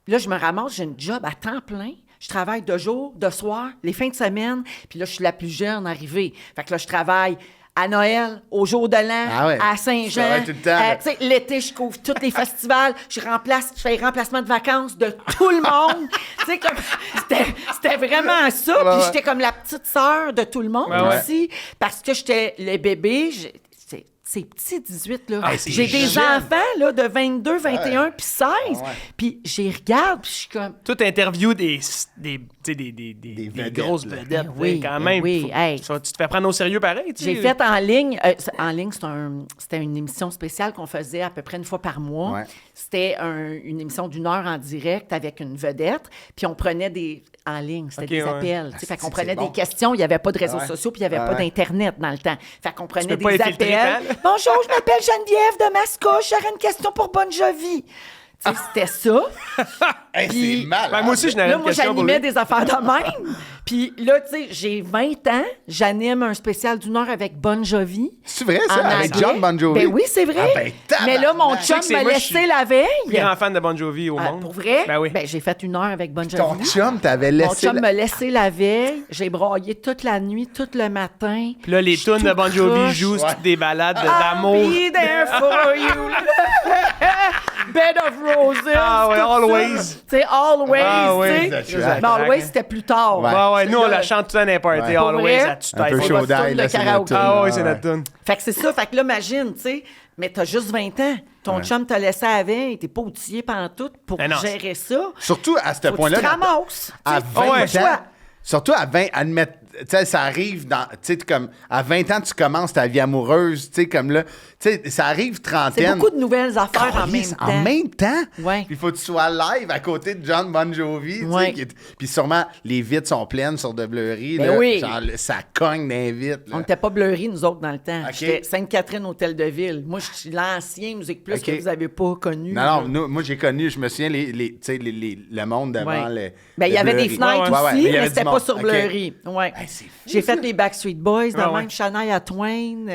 Puis là, je me ramasse, j'ai une job à temps plein. Je travaille de jour, de soir, les fins de semaine. Puis là, je suis la plus jeune arrivée. Fait que là, je travaille à Noël, au jour de l'an, Ah ouais. à Tu Saint-Jean. travailles tout le temps, là. Tu sais, l'été, je couvre tous les festivals. Je fais remplacement de vacances de tout le monde. Tu sais, comme, c'était vraiment ça. Ouais, Puis ouais. j'étais comme la petite sœur de tout le monde Ouais, ouais. aussi. Parce que j'étais le bébé. C'est petit, 18, là. Ah, c'est J'ai des jeune. enfants, là, de 22, 21, puis 16. Puis j'y regarde, puis je suis comme... Tout interview des vedettes, grosses là. vedettes. Ben oui, quand ben même. oui, hey. Tu te fais prendre au sérieux pareil. tu sais. J'ai fait en ligne. En ligne, c'était une émission spéciale qu'on faisait à peu près une fois par mois. Ouais. C'était une émission d'1 heure en direct avec une vedette. Puis on prenait en ligne, c'était Ok, des ouais. appels. tu sais, fait qu'on c'est prenait bon. des questions. Il n'y avait pas de réseaux Ouais. sociaux, puis il n'y avait Ah pas ouais. d'Internet dans le temps. Fait qu'on prenait peux pas des infiltrer appels. tant, là. Bonjour, je m'appelle Geneviève de Mascouche. J'aurais une question pour Bon Jovi. Tu sais, c'était ça. Hey, Puis- c'est mal. Ben, moi aussi, je n'avais Là, une moi, question pour j'animais lui. des affaires de même. Puis là, tu sais, j'ai 20 ans. J'anime un spécial d'1 heure avec Bon Jovi. C'est vrai, ça, en avec anglais. John Bon Jovi? Ben oui, c'est vrai. Ah ben, tabarnak. Mais là, mon Tu sais chum que c'est m'a moi, je laissé suis la veille. Plus grand fan de Bon Jovi au Ah, monde. pour vrai? Ben oui. Ben, j'ai fait 1 heure avec Bon Jovi. Ton chum t'avait Mon laissé... chum m'a laissé la veille. J'ai braillé toute la nuit, tout le matin. Puis là, les Je suis tunes de tout Bon Jovi croche. jouent, Ouais. c'est des balades I'll d'amour. be there for you. Bed of Roses. Ah ouais, tout ça. Always. Tu sais, Always. Ah ouais, tu sais. ça, Mais Always, c'était plus tard. Ouais. Ouais, nous, on Là, la chante tout le temps dans les parties. Ouais. Always, vrai? à tu Un peu tête. chaud On va se d'ail, tourner là, le c'est karaoké. notre Ah ouais, tune. c'est notre tune. Fait que c'est ça. Fait que là, imagine, tu sais, mais t'as juste 20 ans. Ton chum t'a laissé à la veille. T'es pas outillé pantoute pour Ben non, gérer ça. Surtout à ce Faut que point-là... tu te ramasses. À Tu sais, 20 ouais. ans, choix. surtout à 20, admettre, tu sais, ça arrive dans, tu sais, comme, à 20 ans, tu commences ta vie amoureuse, tu sais, comme là, tu sais, ça arrive C'est trentaine. beaucoup de nouvelles affaires en même Calisse, temps. En même temps? Ouais. Puis il faut que tu sois live à côté de John Bon Jovi, tu sais, Ouais. puis sûrement, les vitres sont pleines sur de Bleury, Ben là, oui. genre, ça cogne dans les vitres, là. On n'était pas bleuris, nous autres, dans le temps. OK. J'étais Sainte-Catherine, Hôtel de Ville. Moi, je suis l'ancien Musique Plus OK. que vous n'avez pas connu. Non, non, moi j'ai connu, je me souviens, tu sais, le monde devant Ouais. le. Ben, il y le avait des Bleury. fenêtres Ouais, ouais, aussi, il y avait mais du c'était pas monde. sur OK. Bleury. Ouais. Hey, c'est fou, J'ai ça. fait les Backstreet Boys, de Ah ouais. même Shania Twain,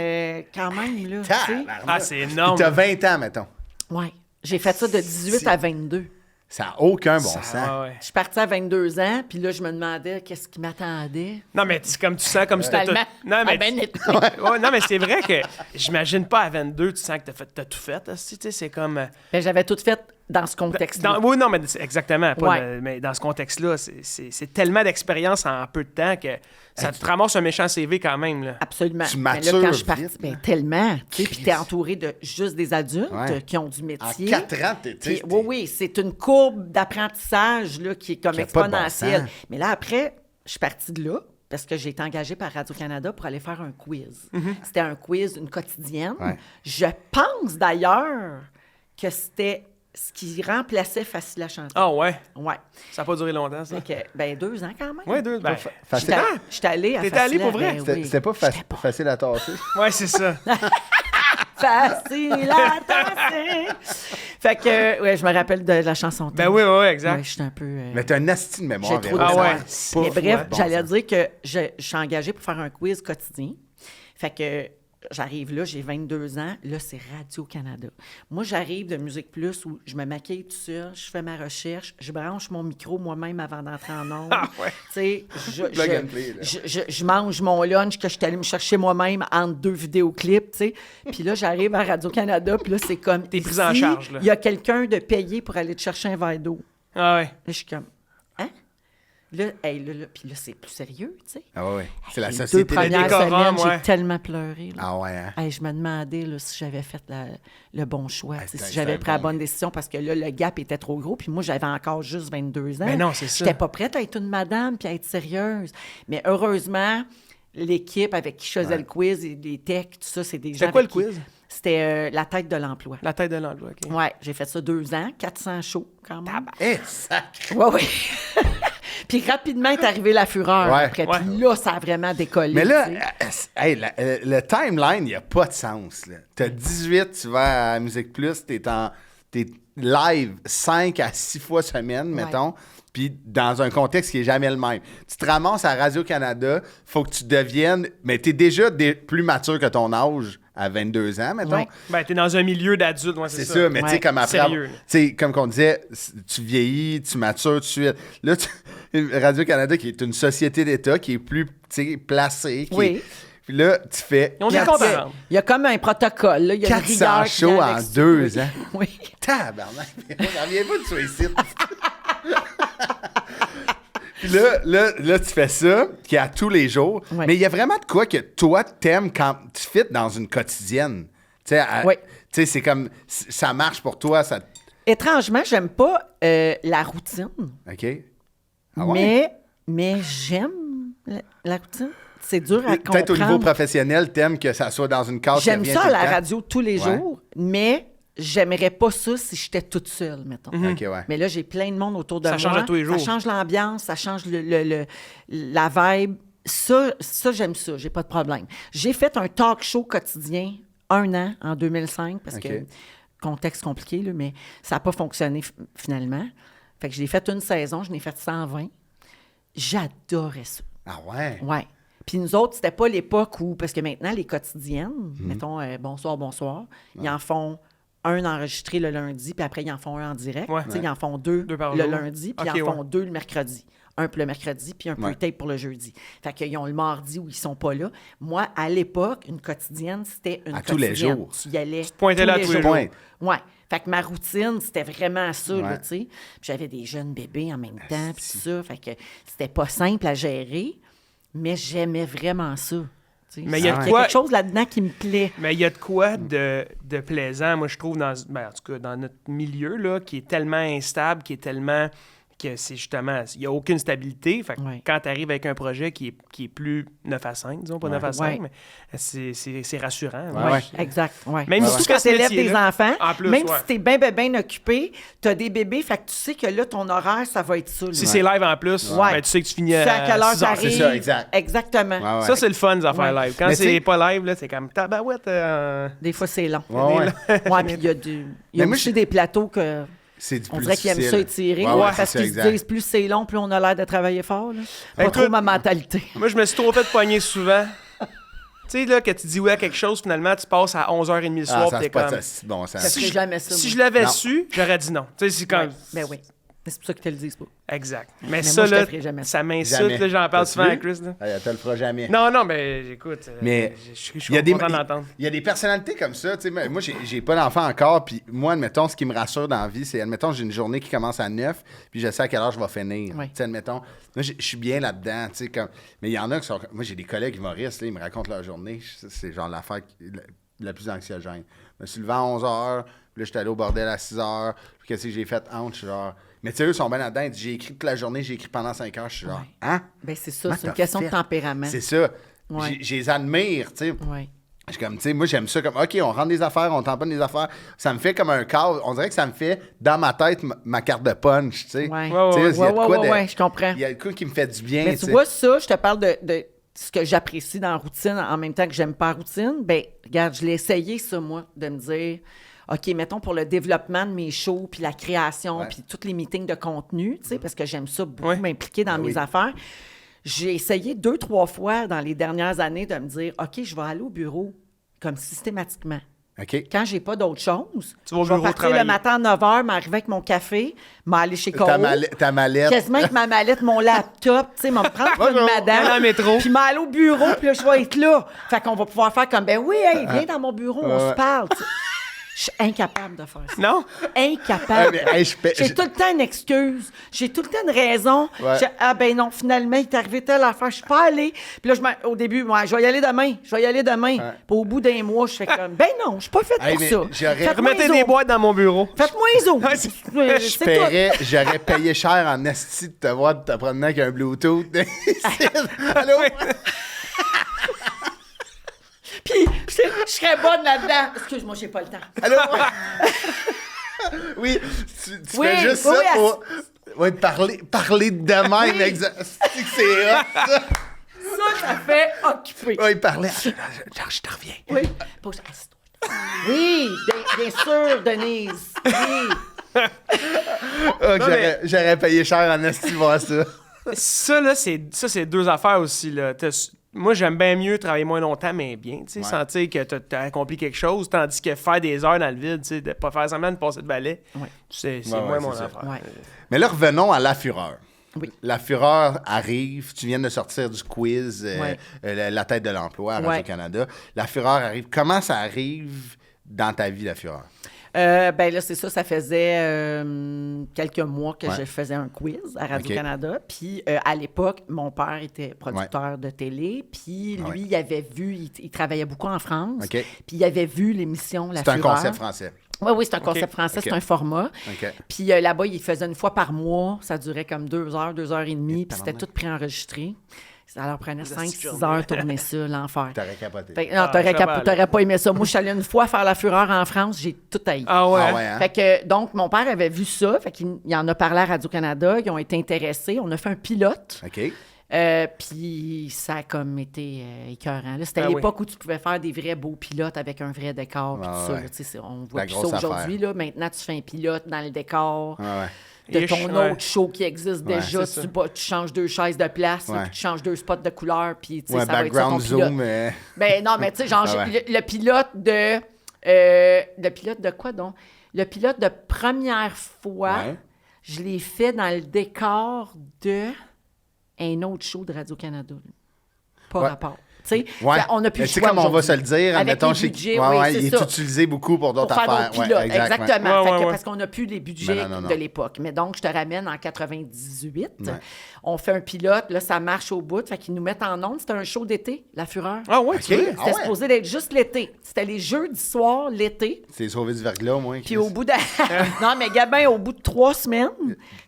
quand même, là. tu sais. Tabarnak. Ah, c'est Puis énorme. t'as 20 ans, mettons. Ouais. J'ai fait ça de 18 à 22. Ça n'a aucun bon sens. Ah ouais. Je suis partie à 22 ans, puis là, je me demandais qu'est-ce qui m'attendait. Non, mais c'est comme tu sens, comme si t'as tout... Finalement, Non, mais, ah ben, net- Ouais, non, mais c'est vrai que j'imagine pas à 22, tu sens que t'as tout fait. aussi, tu sais, c'est comme... Ben, j'avais tout fait dans ce contexte-là. Oui, non, mais exactement. Pas Ouais. mais dans ce contexte-là, c'est tellement d'expérience en peu de temps que ça te ramasse un méchant CV quand même. Là. Absolument. Tu Mais là, matures quand je suis partie, vite, ben, tellement. Tu sais, puis t'es entouré de juste des adultes Ouais. qui ont du En métier. 4 ans, Puis, t'es... oui, c'est une courbe d'apprentissage là, qui est comme Qui a pas de bon exponentielle. sens. Mais là, après, je suis partie de là parce que j'ai été engagée par Radio-Canada pour aller faire un quiz. C'était un quiz, une quotidienne. Ouais. Je pense d'ailleurs que c'était ce qui remplaçait Facile à chanter. Ah ouais, Ouais. ça n'a pas duré longtemps, ça. Fait que, ben, 2 ans quand même. Ouais, deux. Ben, Facile. J'étais allée à T'étais Facile allée pour à- vrai? ben C'était oui. c'était pas facile à tasser. ouais, c'est ça. Facile à danser. Fait que, ouais, je me rappelle de la chanson. Ben oui, oui, exact. Ouais, je suis un peu. Mais t'as une asti de mémoire, J'ai trop Véro. de Ah ouais. mémoire. Mais Pouf, bref, ouais. Bon j'allais sens. dire que je suis engagée pour faire un quiz quotidien. Fait que j'arrive là, j'ai 22 ans. Là, c'est Radio-Canada. Moi, j'arrive de Musique Plus où je me maquille tout seul, je fais ma recherche, je branche mon micro moi-même avant d'entrer en ondes. Ah ouais. Tu sais, Plug and play, là. je mange mon lunch que je suis allée me chercher moi-même entre 2 vidéoclips, tu sais. Puis là, j'arrive à Radio-Canada, puis là, c'est comme... T'es prise en ici, charge, là. Il y a quelqu'un de payé pour aller te chercher un verre d'eau. Ah ouais. Là, je suis comme... Hein? Là, puis là, c'est plus sérieux, tu sais. Ah ouais. C'est la Les société 2 de premières décorum, semaines, ouais. j'ai tellement pleuré. Là. Ah ouais, hein? Hey, je me demandais là, si j'avais fait le bon choix, tu sais, c'était- si j'avais c'était pris la bon. bonne décision, parce que là, le gap était trop gros, puis moi, j'avais encore juste 22 ans. Ben non, c'est ça. J'étais pas prête à être une madame puis à être sérieuse. Mais heureusement, l'équipe avec qui je faisais le quiz et les techs, tout ça, c'est des gens... C'était quoi avec le qui- quiz? C'était la tête de l'emploi. La tête de l'emploi, OK. Ouais, j'ai fait ça 2 ans, 400 shows quand même. Eh, sacré! Oui, oui. Puis rapidement est arrivée la fureur Ouais. après. Ouais. Puis là, ça a vraiment décollé. Mais là, tu sais. hey, le timeline, il n'y a pas de sens. Là. T'as 18, tu vas à Musique Plus, t'es live 5 à 6 fois semaine, mettons, puis dans un contexte qui n'est jamais le même. Tu te ramasses à Radio-Canada, faut que tu deviennes... Mais t'es déjà plus mature que ton âge à 22 ans, mettons. Ouais. Ben, t'es dans un milieu d'adultes, ouais, C'est ça, mais tu sais, Ouais. comme après... Sérieux, là. Tu sais, comme qu'on disait, tu vieillis, tu matures tout de suite. Là, Radio-Canada, qui est une société d'État, qui est plus, tu sais, placée, qui Oui. est- Puis là, tu fais Ils ont des Puis comptes à après, rendre. il y a comme un protocole. Là. Il y a une 400 rigueur qui shows vient en avec ça. 2 ans. Oui. Tabarnak, j'en reviens pas de toi ici. Puis là, tu fais ça, qui est à tous les jours. Ouais. Mais il y a vraiment de quoi que toi, t'aimes quand tu fites dans une quotidienne. Tu sais, Ouais. tu sais, c'est comme, ça marche pour toi, ça... Étrangement, j'aime pas la routine, OK? Ah ouais? mais j'aime la routine. C'est dur à comprendre. Peut-être au niveau professionnel, t'aimes que ça soit dans une case qui J'aime revient ça tout à le la temps? radio tous les Ouais. jours, mais j'aimerais pas ça si j'étais toute seule, mettons. OK, ouais. Mais là, j'ai plein de monde autour de Ça moi. change à tous les jours. Ça change l'ambiance, ça change la vibe. Ça j'aime ça, j'ai pas de problème. J'ai fait un talk show quotidien 1 an en 2005 parce OK. que contexte compliqué, là, mais ça n'a pas fonctionné finalement. Fait que je l'ai fait une saison, je l'ai fait 120. J'adorais ça. Ah ouais? Ouais. Puis nous autres, c'était pas l'époque où... Parce que maintenant, les quotidiennes, Mhm. mettons bonsoir, ils en font un enregistré le lundi, puis après, ils en font un en direct. Ouais. Tu sais, ils en font deux Deux par le jour. lundi, puis Ok, ils en font ouais. 2 le mercredi. Un pour le mercredi, puis un Ouais. pre-tape pour le jeudi. Fait qu'ils ont le mardi où ils sont pas là. Moi, à l'époque, une quotidienne, c'était une À tous les quotidienne. jours. Tu y allais pointais là tous les jours. Pointe. Ouais. Fait que ma routine, c'était vraiment ça, là, Ouais. tu sais. Puis j'avais des jeunes bébés en même temps, puis tout ça. Fait que c'était pas simple à gérer, mais j'aimais vraiment ça. tu sais. Mais il y a de Il y a quoi- quelque chose là-dedans qui me plaît. Mais il y a de quoi de plaisant, moi, je trouve, en tout cas, dans notre milieu, là, qui est tellement instable, qui est tellement... que c'est justement... Il n'y a aucune stabilité. Fait que Ouais. quand tu arrives avec un projet qui est plus 9 à 5, disons, pas 9 à 5, Ouais. mais c'est rassurant. Ouais, ouais. Exact. Ouais. Même Surtout si quand ce tu élèves des métier-là- enfants, En plus, même ouais. si tu es bien occupé, tu as des bébés, fait que tu sais que là, ton horaire, ça va être ça. là. Si c'est live en plus, Ouais. ben, tu sais que tu finis Tu sais à quelle heure 6 tu heures. c'est arrives. ça, exact. Exactement. Ouais, ouais. Ça, c'est le fun, des affaires Ouais. live. Quand Mais c'est tu sais- pas live, là, c'est comme tabarouette. Des fois, c'est long. Ouais, ouais. Ouais, puis il y a, il y a Mais moi, aussi des plateaux que... C'est du On plus dirait qu'ils aiment difficile. ça étirer, Ouais, ouais, parce c'est qu'ils ça, se disent plus c'est long, plus on a l'air de travailler fort. Là. Pas Écoute- trop ma mentalité. Moi, je me suis trop fait pogner souvent. Tu sais, là, que tu dis oui à quelque chose, finalement, tu passes à 11h30 le Ah, soir, ça pis c'est t'es pas comme... ça, c'est bon Ça sens. serait jamais ça. Si moi. je l'avais Non. su, j'aurais dit non. Tu sais, c'est comme... Ben oui. C'est pour ça qu'ils te le disent pas. Exact. Mais moi, ça, je te là, ferai jamais ça Jamais. m'insulte, là, j'en parle T'as-tu souvent à vu? Chris. Là. Elle te le fera jamais. Non, mais écoute, Mais je suis Il y a des- content d'entendre. Il y a des personnalités comme ça. Tu sais, moi, j'ai pas d'enfant encore. Puis moi, admettons, ce qui me rassure dans la vie, c'est, admettons, j'ai une journée qui commence à 9, puis je sais à quelle heure je vais finir. Oui. Tu sais, admettons, moi, je suis bien là-dedans. Tu sais, comme... Mais il y en a qui sont. Moi, j'ai des collègues humoristes, là, ils me racontent leur journée. C'est genre l'affaire la plus anxiogène. Je me suis levé à 11h, puis là, j'étais allé au bordel à 6h. Puis qu'est-ce que j'ai fait entre? Je suis genre. Mais tu sais, eux sont bien là-dedans. Ils disent, j'ai écrit toute la journée, j'ai écrit pendant 5 heures. Je suis genre, Ouais. hein? Ben c'est ça, Comment c'est une t'as question de fait? tempérament. C'est ça. Ouais. Je les admire, tu sais. Oui. Je suis comme, tu sais, moi, j'aime ça comme, OK, on rentre des affaires, on tamponne des affaires. Ça me fait comme un cadre. On dirait que ça me fait, dans ma tête, ma carte de punch, tu sais. Ouais. Tu sais, il y a de quoi de- Ouais, je comprends. Il y a de quoi qui me fait du bien, Mais tu tu sais. vois, ça, je te parle de ce que j'apprécie dans la routine en même temps que j'aime pas la routine. Ben, regarde, je l'ai essayé, ça, moi, de me dire, OK, mettons pour le développement de mes shows, puis la création, Ouais. puis tous les meetings de contenu, tu sais, parce que j'aime ça beaucoup Ouais. m'impliquer dans Ben mes oui. affaires. J'ai essayé 2-3 fois dans les dernières années de me dire, OK, je vais aller au bureau, comme systématiquement. OK. Quand j'ai pas d'autre chose, Tu vas au je vais bureau partir travailler. le matin à 9h, m'arriver avec mon café, m'aller chez Coro. Ta mallette. Quasiment avec ma mallette, mon laptop, tu sais, m'en prendre pour une Bonjour. madame. Dans le métro. Puis m'aller au bureau, puis là, je vais être là. Fait qu'on va pouvoir faire comme, ben oui, hey, viens dans mon bureau, on se parle. tu sais. Je suis incapable de faire ça. Non? Incapable. Ah, mais, hey, J'ai tout le temps une excuse. J'ai tout le temps une raison. Ouais. Ah ben non, finalement, il est arrivé telle affaire. Je suis pas allée. Puis là, au début, moi, je vais y aller demain. Je vais y aller demain. Puis au bout d'un mois, je fais comme, ben non, je suis pas faite Hey, pour mais ça. j'aurais- Faites-moi Remettez les des autres. boîtes dans mon bureau. Faites-moi les autres. Ouais, C'est tout. J'aurais payé cher en esti de te voir de te promener avec un Bluetooth. Allô? Puis je serais bonne là-dedans. Excuse-moi, j'ai pas le temps. Allô? Oui, tu Oui, fais juste oui, ça oui, pour ouais, parler de même. Oui. C'est hot, ça. Ça fait occuper. Oui, parler. Je te reviens. Oui. Pose, assis-toi. Oui, bien sûr, Denise. Oui. Ah, Non, mais- j'aurais payé cher en esti de voir ça. Ça, là, c'est deux affaires aussi, là. Moi, j'aime bien mieux travailler moins longtemps, mais bien, tu sais, Ouais. sentir que t'as accompli quelque chose, tandis que faire des heures dans le vide, tu sais, de pas faire semblant de passer de balai, Ouais. c'est Ouais, moins ouais, mon c'est ça. affaire. Ouais. Mais là, revenons à La Fureur. Oui. La Fureur arrive. Tu viens de sortir du quiz Ouais. La tête de l'emploi à Ouais. Radio-Canada. La Fureur arrive. Comment ça arrive dans ta vie, La Fureur? Ben là, c'est ça, ça faisait quelques mois que Ouais. je faisais un quiz à Radio-Canada. Puis à l'époque, mon père était producteur de télé. Puis lui, Ah ouais. il avait vu, il travaillait beaucoup en France. OK. Puis il avait vu l'émission La C'est un Fureur. concept français. Oui, c'est un concept français, OK. c'est un format. OK. Puis là-bas, il faisait une fois par mois. Ça durait comme 2 heures, 2 heures et demie. Puis c'était tout préenregistré. Ça leur prenait 5-6 heures tourner ça, l'enfer. T'aurais capoté. Fait que, non, ça t'aurais pas aimé ça. Moi, je suis allée une fois faire La Fureur en France, j'ai tout haï. Ah ouais? Ah ouais, hein? Fait que, donc, mon père avait vu ça, fait qu'il il en a parlé à Radio-Canada, ils ont été intéressés, on a fait un pilote, OK. puis ça a comme été écœurant. Là, c'était Ah à oui. l'époque où tu pouvais faire des vrais beaux pilotes avec un vrai décor, puis Ah tout ça. ouais. Là, tu sais, on voit La plus grosse ça aujourd'hui. affaire. Là. Maintenant, tu fais un pilote dans le décor Ouais, ouais. de Ish, ton ouais. autre show qui existe déjà. c'est Tu, ça. tu changes 2 chaises de place, Ouais. puis tu changes 2 spots de couleur, puis tu sais, Ouais, ça va être ça ton background pilote. zoom. Ben non, mais tu sais, genre, Ah ouais. le pilote de... le pilote de quoi, donc? Le pilote de première fois, Ouais. je l'ai fait dans le décor de un autre show de Radio-Canada. Là. Pas Ouais. rapport. Tu sais, Ouais. on n'a plus Mais le tu sais, choix comme on va se le aujourd'hui. dire, Avec admettons, les chez budgets, ouais, oui, ouais, c'est il est ça. utilisé beaucoup pour Pour d'autres faire affaires. d'autres pilotes, Ouais, exact, ouais. exactement. Ouais, Fait ouais, que ouais. parce qu'on n'a plus les budgets Non. de l'époque. Mais donc, je te ramène en 98. Ouais. On fait un pilote, là, ça marche au bout. Fait qu'ils nous mettent en ondes. C'était un show d'été, La Fureur. Ah ouais, tu OK. veux? Ah C'était ouais. supposé d'être juste l'été. C'était les jeudis soirs, l'été. C'est sauvé du verglas, moi. Puis au bout de... non, mais Gabin, au bout de 3 semaines,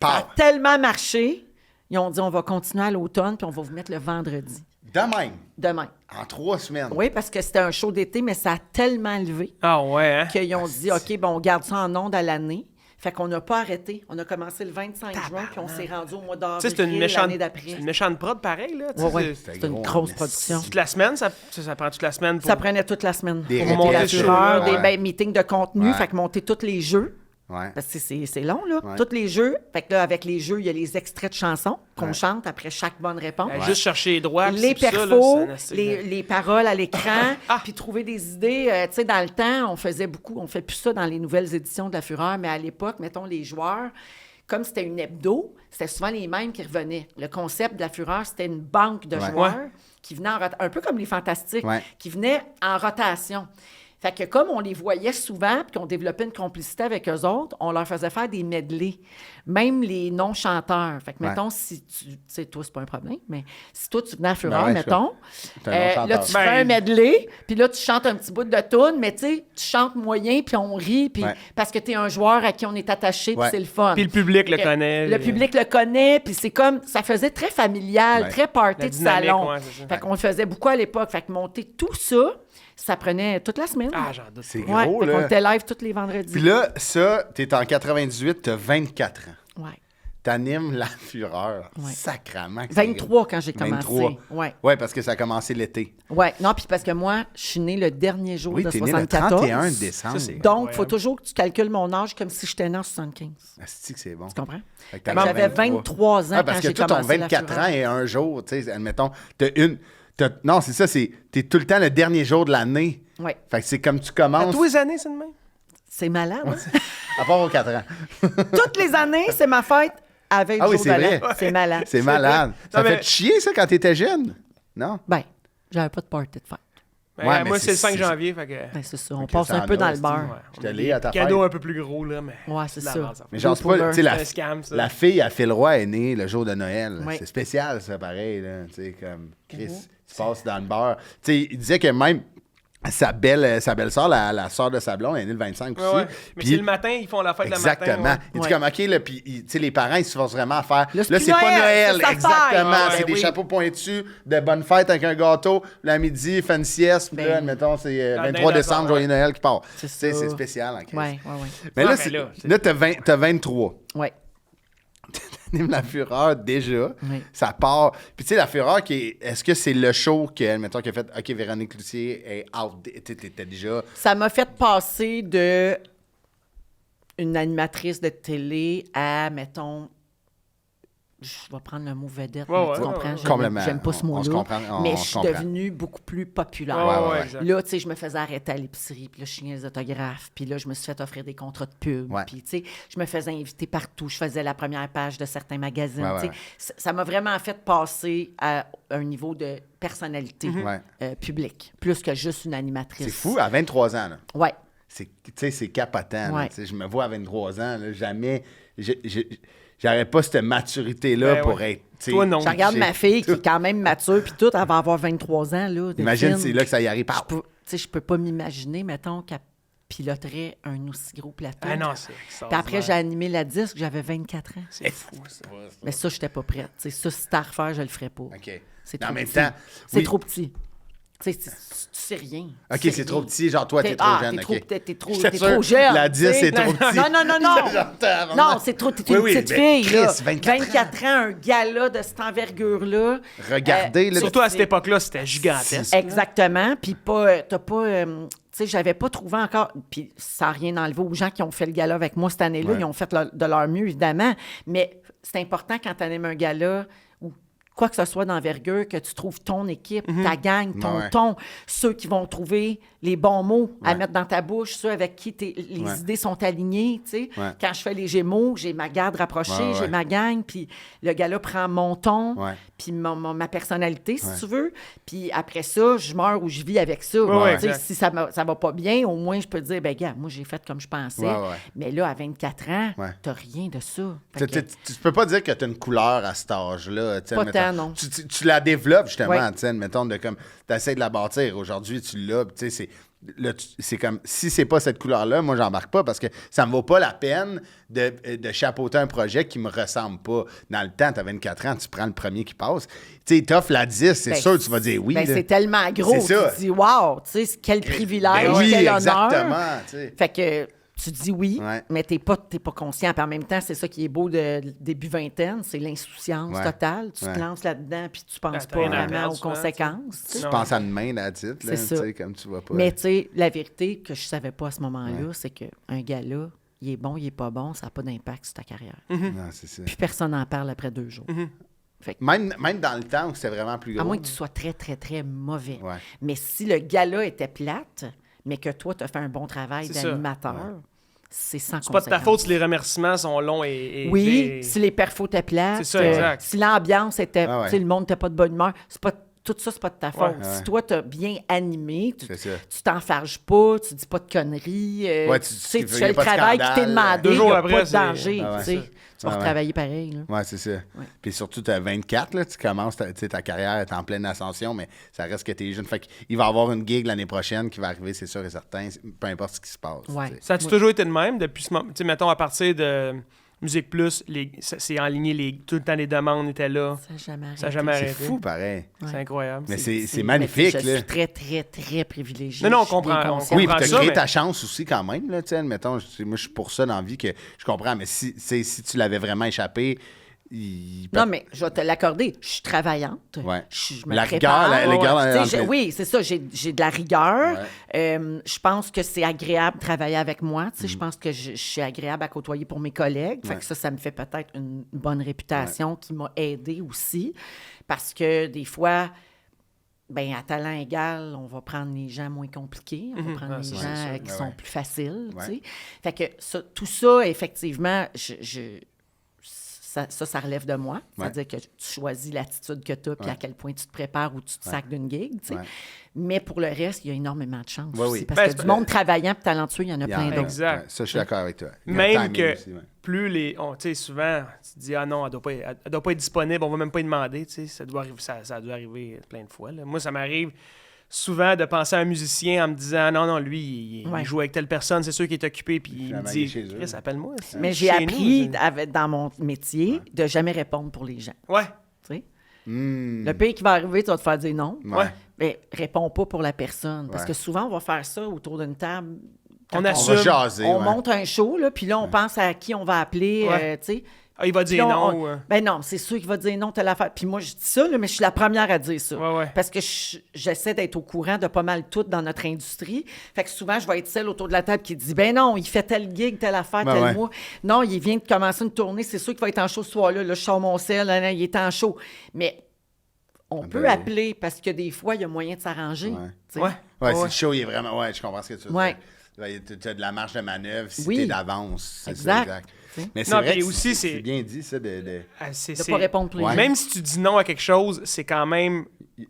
ça a Pow. tellement marché, ils ont dit, on va continuer à l'automne, puis on va vous mettre le vendredi. De même. Demain. En 3 semaines. Oui, parce que c'était un show d'été, mais ça a tellement levé Ah ouais, hein? qu'ils ont dit, OK, ben on garde ça en ondes à l'année. Fait qu'on n'a pas arrêté. On a commencé le 25 juin, puis on s'est rendu au mois Tu sais, c'est une d'avril méchante, l'année c'est d'après. une méchante prod pareil, là. tu sais, Oui, oui. c'est- C'est une gros, grosse mais production. Toute la semaine, ça prend toute la semaine pour... Ça prenait toute la semaine. Des Pour monter la répétitions, fureur, ouais. des meetings de contenu, Ouais. fait que monter tous les jeux. Ouais. Parce que c'est long, là. Ouais. Tous les jeux. Fait que là, avec les jeux, il y a les extraits de chansons qu'on Ouais. chante après chaque bonne réponse. Juste chercher les droits. puis Les c'est tout ça, là, perfos, c'est un assez- les paroles à l'écran, Ah! puis trouver des idées. Tu sais, dans le temps, on faisait beaucoup, on fait plus ça dans les nouvelles éditions de La Fureur, mais à l'époque, mettons, les joueurs, comme c'était une hebdo, c'était souvent les mêmes qui revenaient. Le concept de la Fureur, c'était une banque de joueurs qui venaient un peu comme les Fantastiques, qui venaient en rotation. Fait que comme on les voyait souvent puis qu'on développait une complicité avec eux autres, on leur faisait faire des medleys, même les non-chanteurs. Fait que, mettons, si tu sais, toi, c'est pas un problème, mais si toi, tu venais à Fureur, mettons, là, tu fais un medley, puis là, tu chantes un petit bout de toune, mais tu sais, tu chantes moyen, puis on rit, puis parce que tu es un joueur à qui on est attaché, puis c'est le fun. Puis le public le connaît. Le public le connaît, puis c'est comme, ça faisait très familial, très party de salon. Fait qu'on le faisait beaucoup à l'époque. Fait que monter tout ça, ça prenait toute la semaine. Ah, j'en doute. C'est gros, fait là. qu'on était live tous les vendredis. Puis là, ça, t'es en 98, t'as 24 ans. Ouais. T'animes la Fureur. Ouais. Sacrement. 23 quand j'ai commencé. 23. Ouais. Ouais, parce que ça a commencé l'été. Ouais. Non, puis parce que moi, je suis née le dernier jour Oui, de t'es né le 74. 31 décembre. Ça, c'est- Donc, il faut Ouais. toujours que tu calcules mon âge comme si j'étais né en 75. Asti que c'est bon. Tu comprends? Fait que Fait que t'avais j'avais 23 ans parce quand que j'ai toi, ton commencé 24 la ans Fureur. et un jour, tu sais, admettons, non, c'est ça, t'es tout le temps le dernier jour de l'année. Oui. Fait que c'est comme tu À commences, tous les années, c'est le même? C'est malade. hein? à part aux 4 ans. Toutes les années, c'est ma fête à 20 Ah oui, jours c'est de l'an. vrai. C'est malade. C'est malade. Ça Non, fait mais- chier, ça, quand t'étais jeune? Non? Ben, j'avais pas de party de fête. Ouais, mais moi, c'est le 5 c'est- janvier, fait que... Ben, c'est ça. On Ok, passe ça un en peu a, dans le c'est- beurre. Ouais, on J'étais a allé des à ta cadeaux fête. un peu plus gros, là, mais... Ouais, c'est la ça. base, en fait. Mais genre, c'est pas, tu sais, C'est un scam, ça. la fille à Phil Roy est née le jour de Noël. Oui. C'est spécial, ça, pareil, là. Tu sais, comme, Chris, tu passes dans le beurre. Tu sais, il disait que même sa belle-sœur, la sœur de sa blonde, elle est née le 25 aussi. Ouais, ouais. Mais Puis- c'est le matin, ils font la fête Exactement. le matin. Il dit Ouais. comme, OK, là, puis, tu sais, les parents, ils se forcent vraiment à faire. Là, c'est Là, plus c'est pas Noël, Noël. c'est sa Exactement. fête. C'est Ouais, des oui. chapeaux pointus, de bonne fête avec un gâteau. Là, midi, il fait une sieste. Puis Ben, là, admettons, c'est dans 23 le décembre, dinosaure, joyeux Noël qui part. C'est Tu sais, ça. c'est spécial, en Christ. Ouais. Mais Ouais, là, mais là, c'est- là, t'as 23. Ouais. T'animes la Fureur déjà. Oui. Ça part. Puis tu sais, la Fureur, est-ce que c'est le show mettons, qui a fait OK, Véronique Cloutier est out. T'étais déjà. Ça m'a fait passer de une animatrice de télé à, mettons, je vais prendre le mot vedette, Ouais, mais ouais, tu ouais, comprends? ouais. Complètement. J'aime pas ce On se mot-là. comprend, Mais on je se suis comprend. devenue beaucoup plus populaire. Ouais. Exact. Là, tu sais, je me faisais arrêter à l'épicerie, puis là, je signais les autographes, puis là, je me suis fait offrir des contrats de pub, Ouais. puis tu sais, je me faisais inviter partout, je faisais la première page de certains magazines, Ouais, tu sais. Ça m'a vraiment fait passer à un niveau de personnalité Ouais. publique, plus que juste une animatrice. C'est fou, à 23 ans, là. Ouais. Tu sais, c'est capotant. là. Ouais. Tu sais, je me vois à 23 ans, là, jamais. J'aurais pas cette maturité-là Ben pour ouais. être. tu sais, Toi, non. Je regarde j'ai- ma fille qui est quand même mature, puis tout, elle va avoir 23 ans, là. Imagine, Delphine. c'est là que ça y arrive. Je peux, tu sais, je peux pas m'imaginer, mettons, qu'elle piloterait un aussi gros plateau. Ah non, c'est Puis extraordinaire. après, j'ai animé la disque, j'avais 24 ans. C'est fou, ça. Mais ça, j'étais pas prête. Tu sais, ça, si c'était à refaire, je le ferais pas. OK. C'est Mais en trop même petit. temps. C'est oui. trop petit. Tu sais, tu sais rien. OK, Tu sais c'est trop rien. petit. Genre, toi, t'es trop jeune. T'es trop, OK. t'es trop, J'étais t'es sûr, trop jeune. la 10, tu sais. c'est trop petit. Non, non, non, non. J'entends, Non, c'est trop. T'es une Oui, petite mais fille, là. Chris, 24 ans, un gala de cette envergure-là. Regardez, là. Surtout à cette c'est- époque-là, c'était gigantesque. Exactement. Puis pas, t'as pas. Tu sais, j'avais pas trouvé encore. Puis sans rien enlever aux gens qui ont fait le gala avec moi cette année-là, Ouais. ils ont fait de leur mieux, évidemment. Mais c'est important quand tu animes un gala ou quoi que ce soit d'envergure, que tu trouves ton équipe, ta gang, ton Ouais. ton, ceux qui vont trouver les bons mots à Ouais. mettre dans ta bouche, ceux avec qui les Ouais. idées sont alignées, tu sais. Ouais. Quand je fais les Gémeaux, j'ai ma garde rapprochée, Ouais, ouais. j'ai ma gang, puis le gala prend mon ton, Ouais. puis ma personnalité, si tu veux. Puis après ça, je meurs ou je vis avec ça. ouais, Tu sais, exact. si ça va pas bien, au moins, je peux dire, ben gars, moi, j'ai fait comme je pensais. Ouais. Mais là, à 24 ans, Ouais. t'as rien de ça. Fait que- Tu peux pas dire que tu as une couleur à cet âge-là. tu sais, Pas admettons. tant, non. Tu la développes, justement, Ouais. tu sais, admettons, de comme, t'essaies de la bâtir. Aujourd'hui, tu l'as, puis tu sais, c'est comme, si c'est pas cette couleur-là, moi, j'embarque pas parce que ça me vaut pas la peine de chapeauter un projet qui me ressemble pas. Dans le temps, t'as 24 ans, tu prends le premier qui passe. Tu sais, t'offres la 10, c'est ben, sûr, tu vas dire oui. ben, là. c'est tellement gros. C'est ça. Tu dis, wow, tu sais, quel privilège, Ben oui, quel honneur. exactement, tu sais. Fait que tu dis oui, Ouais. mais t'es pas conscient. Puis en même temps, c'est ça qui est beau de début vingtaine, c'est l'insouciance Ouais. totale. Tu Ouais. te lances là-dedans, puis tu penses Ah, t'as pas rien à vraiment perdre, aux souvent, conséquences. tu sais. Tu Non. penses à demain, la titre, là, C'est ça. tu sais, comme tu vois pas. Mais tu sais, la vérité que je savais pas à ce moment-là, c'est qu'un gars-là, il est bon, il est pas bon, ça n'a pas d'impact sur ta carrière. Non, c'est ça. Puis personne n'en parle après 2 jours. Même dans le temps où c'était vraiment plus gros. À moins que tu sois très, très, très mauvais. Ouais. Mais si le gars-là était plate, mais que toi, tu as fait un bon travail C'est ça. d'animateur, c'est sans C'est pas de ta conséquence. faute si les remerciements sont longs et Oui, si les perfos étaient plates, C'est ça, exact. si l'ambiance était... Ah ouais. tu sais, le monde n'était pas de bonne humeur, tout ça, c'est pas de ta faute. Ouais. Si toi, t'as bien animé, C'est ça. tu t'enfarges pas, tu dis pas de conneries, Ouais, tu tu sais, tu y fais a le pas de travail qui t'est scandale. demandé, 2 il jours n'y a après, pas de c'est- danger, Ah ouais. tu sais. Tu vas Ah ouais. retravailler pareil. Là. Ouais, c'est ça. Puis surtout, tu as 24, là, tu commences, tu sais, ta carrière est en pleine ascension, mais ça reste que tu es jeune. Fait qu'il va y avoir une gig l'année prochaine qui va arriver, c'est sûr et certain, peu importe ce qui se passe. Ouais. tu sais. Ça a-tu toujours été de même depuis ce moment? Tu sais, mettons, à partir de Musique Plus, c'est enligné, tout le temps les demandes étaient là. Ça n'a jamais arrêté. Ça n'a jamais C'est arrêté. fou, pareil. C'est incroyable. Mais c'est magnifique, Je là. suis très, très, très privilégiée. Non, non, on Je suis bien comprend, on consciente. Oui, puis tu as ça, créé mais- ta chance aussi quand même, là, tu sais, admettons, moi, je suis pour ça dans la vie que je comprends, mais si tu l'avais vraiment échappé, Non, mais je vais te l'accorder. Je suis travaillante. Ouais. Je me La prépare. rigueur, la rigueur Tu sais, entre les- oui, c'est ça. J'ai de la rigueur. Je pense que c'est agréable de travailler avec moi. Tu sais, Je pense que je suis agréable à côtoyer pour mes collègues. Fait Ouais. que ça me fait peut-être une bonne réputation qui m'a aidée aussi. Parce que des fois... Ben, à talent égal, on va prendre les gens moins compliqués, on va prendre Ah, les c'est gens sûr. qui Ouais, sont ouais. plus faciles, tu Ouais. sais. Fait que tout ça, effectivement, ça relève de moi. C'est-à-dire que tu choisis l'attitude que tu as, puis Ouais. à quel point tu te prépares ou tu te sacs d'une gig, tu sais. Ouais. Mais pour le reste, il y a énormément de chance Ouais, aussi. oui. Parce Ben, que c'est du pas- monde travaillant et talentueux, il y en a Il y en plein a, d'autres. Exact. ouais, ça, je suis d'accord avec toi. Le Même timing que aussi, ouais. plus les... Tu sais, souvent, tu te dis, ah non, elle doit pas être disponible, on va même pas y demander, tu sais, ça doit arriver plein de fois. Là. Moi, ça m'arrive souvent de penser à un musicien en me disant, non, non, lui, il Ouais. joue avec telle personne, c'est sûr qu'il est occupé, puis il me Finalement, il est dit, chez eux. Chris, appelle-moi. c'est Mais j'ai chez nous, appris c'est- dans mon métier de jamais répondre pour les gens. Ouais, Tu sais. Hmm. Le pire qui va arriver, tu vas te faire dire non. Ouais. Mais réponds pas pour la personne. Parce Ouais. que souvent, on va faire ça autour d'une table. On Quand assume. On va jaser. On ouais. monte un show, là, puis là, on pense à qui on va appeler, Ouais. tu sais. ah, il va Puis dire là, non. Ben non, c'est sûr qu'il va dire non, telle affaire. Puis moi, je dis ça, là, mais je suis la première à dire ça. Ouais, ouais. Parce que j'essaie d'être au courant de pas mal tout dans notre industrie. Fait que souvent, je vais être celle autour de la table qui dit, ben non, il fait tel gig, telle affaire, Ben tel ouais. mois. Non, il vient de commencer une tournée, c'est sûr qu'il va être en show ce soir-là. Là, je sors mon sel, là, il est en show. Mais on Ah peut ben oui. appeler parce que des fois, il y a moyen de s'arranger. Ouais. tu sais. Ouais. Ouais, si Ouais. le show, il est vraiment. Ouais, je comprends ce que tu veux Ouais. dire. Tu as de la marge de manœuvre si Oui. t'es d'avance. C'est Exact. ça, Tu sais. Mais c'est Non, vrai puis que aussi, c'est c'est- bien dit, ça, de... Ah, c'est- De c'est- pas répondre pour les Ouais. gens. Même si tu dis non à quelque chose, c'est quand même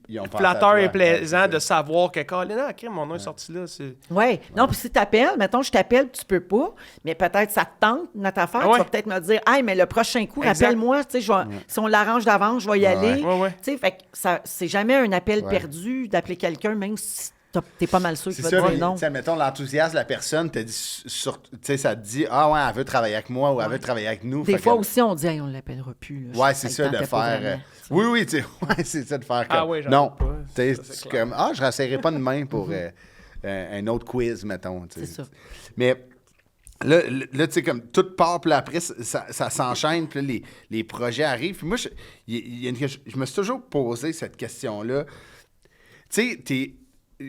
Ils ont pensé à flatteur toi. et plaisant Ouais, de c'est ça. savoir que quand mon nom est sorti là, c'est... Oui. Non, puis si tu appelles, mettons, je t'appelle, tu peux pas, mais peut-être ça te tente, notre affaire. Ah ouais. Tu vas peut-être me dire, hey, mais le prochain coup, Exact. rappelle-moi, tu sais, si on l'arrange d'avance, je vais y aller. Ouais, ouais. Tu sais, fait que c'est jamais un appel Ouais. perdu d'appeler quelqu'un, même si t'es pas mal sûr qu'il C'est va ça, te mais, dire non. tu sais, mettons, l'enthousiasme de la personne te dit, tu sais, ça te dit, ah ouais, elle veut travailler avec moi ou elle veut travailler avec nous. Des Fait fois que- aussi, on dit, hey, on l'appellera plus. là. Ouais, c'est ça, le de tentait pas faire. vraiment. Oui, oui, tu sais, ouais, c'est ça, de faire comme. Ah ouais, j'en non, doute pas. tu sais, Ça, c'est c'est clair. comme, ah, je ne rasserai pas de main pour un autre quiz, mettons. tu sais. C'est ça. Mais là, tu sais, comme tout part, puis là, après, ça s'enchaîne, puis là, les projets arrivent. Puis moi, je me suis toujours posé cette question-là. Tu sais,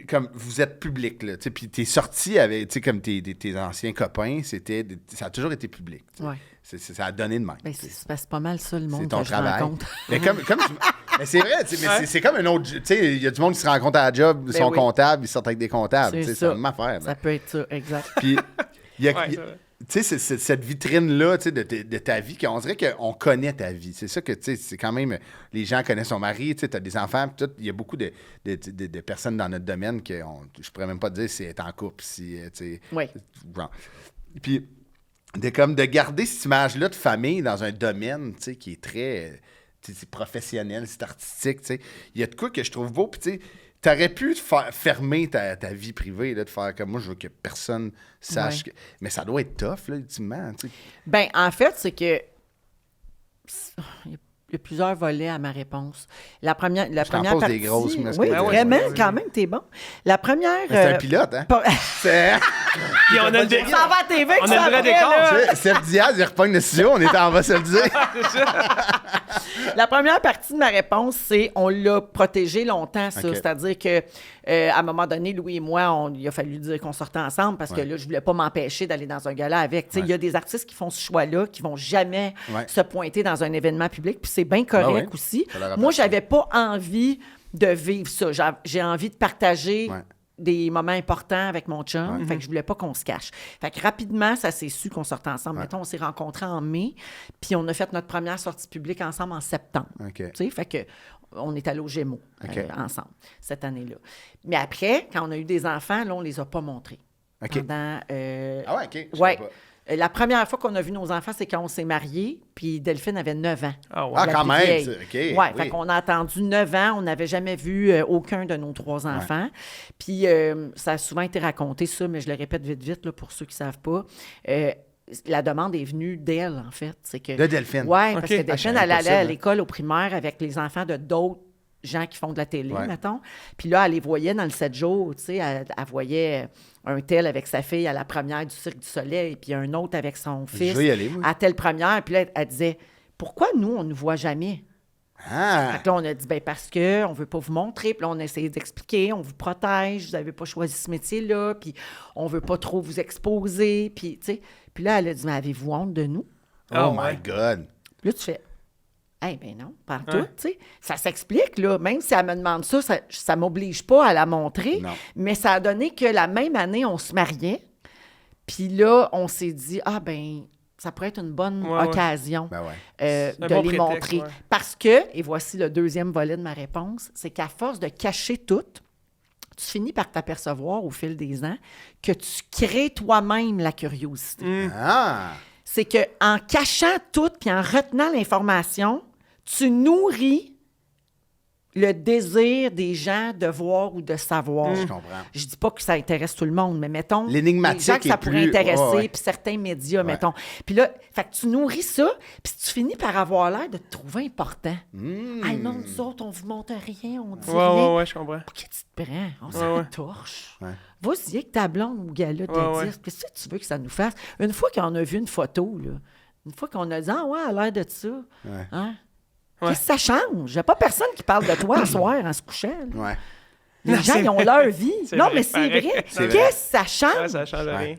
comme vous êtes public, là, tu sais, puis t'es sorti avec, tu sais, comme tes anciens copains, ça a toujours été public. tu sais. Ouais. Ça a donné de même. Ben, c'est pas mal ça, le C'est monde ton que je travail. rencontre. Mais mais c'est vrai, tu sais, mais Ouais. c'est comme un autre. Tu sais, il y a du monde qui se rencontre à la job, ils sont oui. comptables, ils sortent avec des comptables. C'est Tu sais, ça. c'est la même affaire. Ça là. peut être ça, exact. Puis, il y a. Ouais, il y ça a- va. tu sais, cette vitrine-là, tu sais, de ta vie, qu'on dirait qu'on connaît ta vie. C'est ça que, tu sais, c'est quand même... Les gens connaissent son mari, tu sais, t'as des enfants, puis tout. Il y a beaucoup de personnes dans notre domaine que je pourrais même pas te dire si elle est en couple, si, tu sais... Oui. Bon. Puis, de garder cette image-là de famille dans un domaine, tu sais, qui est très... tu sais, c'est professionnel, c'est artistique, tu sais. Il y a de quoi que je trouve beau, puis tu sais... T'aurais pu fermer ta vie privée, là, de faire comme moi, je veux que personne sache. Ouais. Mais ça doit être tough, là, ultimement. Tu sais. Ben, en fait, c'est que il y a plusieurs volets à ma réponse. La première t'en première pose partie... des grosses, mais est-ce oui, que- vraiment, ouais, ouais. quand même, t'es bon. La première... Mais c'est un pilote, hein? pas- C'est... Puis on a le Ça va à TV, On a le vrai décor, là. Seb Diaz, il repogne le studio, on était en bas, se le dire. La première partie de ma réponse, c'est on l'a protégé longtemps, ça. OK. C'est-à-dire que à un moment donné, Louis et moi, il a fallu dire qu'on sortait ensemble parce que Ouais. là, je voulais pas m'empêcher d'aller dans un gala avec. Tu sais, il y a des artistes qui font ce choix-là, qui vont jamais Ouais. se pointer dans un événement public, puis c'est bien correct ouais. aussi. Ça leur Moi, appartient. j'avais pas envie de vivre ça. J'ai envie de partager Ouais. des moments importants avec mon chum. Fait que je voulais pas qu'on se cache. Fait que rapidement, ça s'est su qu'on sortait ensemble. Mettons, on s'est rencontrés en mai, puis on a fait notre première sortie publique ensemble en septembre. OK. Tu sais, fait que on est allé aux Gémeaux OK. ensemble cette année-là. Mais après, quand on a eu des enfants, là, on les a pas montrés. OK. Pendant, Ah ouais, OK. Je ouais. savais pas. La première fois qu'on a vu nos enfants, c'est quand on s'est mariés, puis Delphine avait 9 ans. Ah ouais. Ah, La quand plus même. vieille. c'est- OK. Ouais, oui. fait qu'on a attendu 9 ans. On n'avait jamais vu aucun de nos 3 enfants. Puis ça a souvent été raconté, ça, mais je le répète vite, là, pour ceux qui ne savent pas. La demande est venue d'elle, en fait. C'est que, De Delphine. Oui, OK. parce que Ah, je Delphine, savais elle pas allait ça, à moi. l'école au primaire avec les enfants de d'autres gens qui font de la télé, Ouais. mettons. Puis là, elle les voyait dans le 7 jours, tu sais. Elle voyait un tel avec sa fille à la première du Cirque du Soleil, puis un autre avec son fils veux y aller, moi. à telle première. Puis là, elle disait, pourquoi nous, on ne nous voit jamais? Ah! Fait que là, on a dit, ben parce qu'on ne veut pas vous montrer. Puis là, on a essayé d'expliquer, on vous protège, vous n'avez pas choisi ce métier-là, puis on ne veut pas trop vous exposer. Puis, tu sais, puis là, elle a dit, mais avez-vous honte de nous? Ah Oh my ouais. God! Puis là, tu fais, ben non, partout, Ouais. tu sais. Ça s'explique, là. Même si elle me demande ça, ça ne m'oblige pas à la montrer. Non. Mais ça a donné que la même année, on se mariait. Puis là, on s'est dit, ben ça pourrait être une bonne Ouais, ouais. occasion Ben ouais. C'est un de bon les prétexte, montrer. ouais. Parce que, et voici le deuxième volet de ma réponse, c'est qu'à force de cacher tout, tu finis par t'apercevoir au fil des ans que tu crées toi-même la curiosité. Ah! C'est qu'en cachant tout puis en retenant l'information, tu nourris le désir des gens de voir ou de savoir. Je comprends. Je dis pas que ça intéresse tout le monde, mais mettons, L'énigmatique les gens que ça est pourrait plus- intéresser, ouais, ouais. puis certains médias, mettons. Puis là, fait que tu nourris ça, puis tu finis par avoir l'air de te trouver important. Ah non, nous autres, on vous montre rien, on dit rien. Ouais, je comprends. Pour qui tu te prends? On s'en ouais. torche. Ouais. Vas-y avec ta blonde ou gala de Ouais, 10. Qu'est-ce que tu veux que ça nous fasse? Une fois qu'on a vu une photo, là, une fois qu'on a dit, ah ouais, elle a l'air de ça, hein? Ouais. Qu'est-ce que ça change? Il n'y a pas personne qui parle de toi ce soir en se couchant. là. Ouais. Les Non, gens, c'est ils ont vrai. leur vie. C'est Non, vrai, mais c'est pareil. vrai. C'est Qu'est-ce que ça change? Ouais, ça change rien.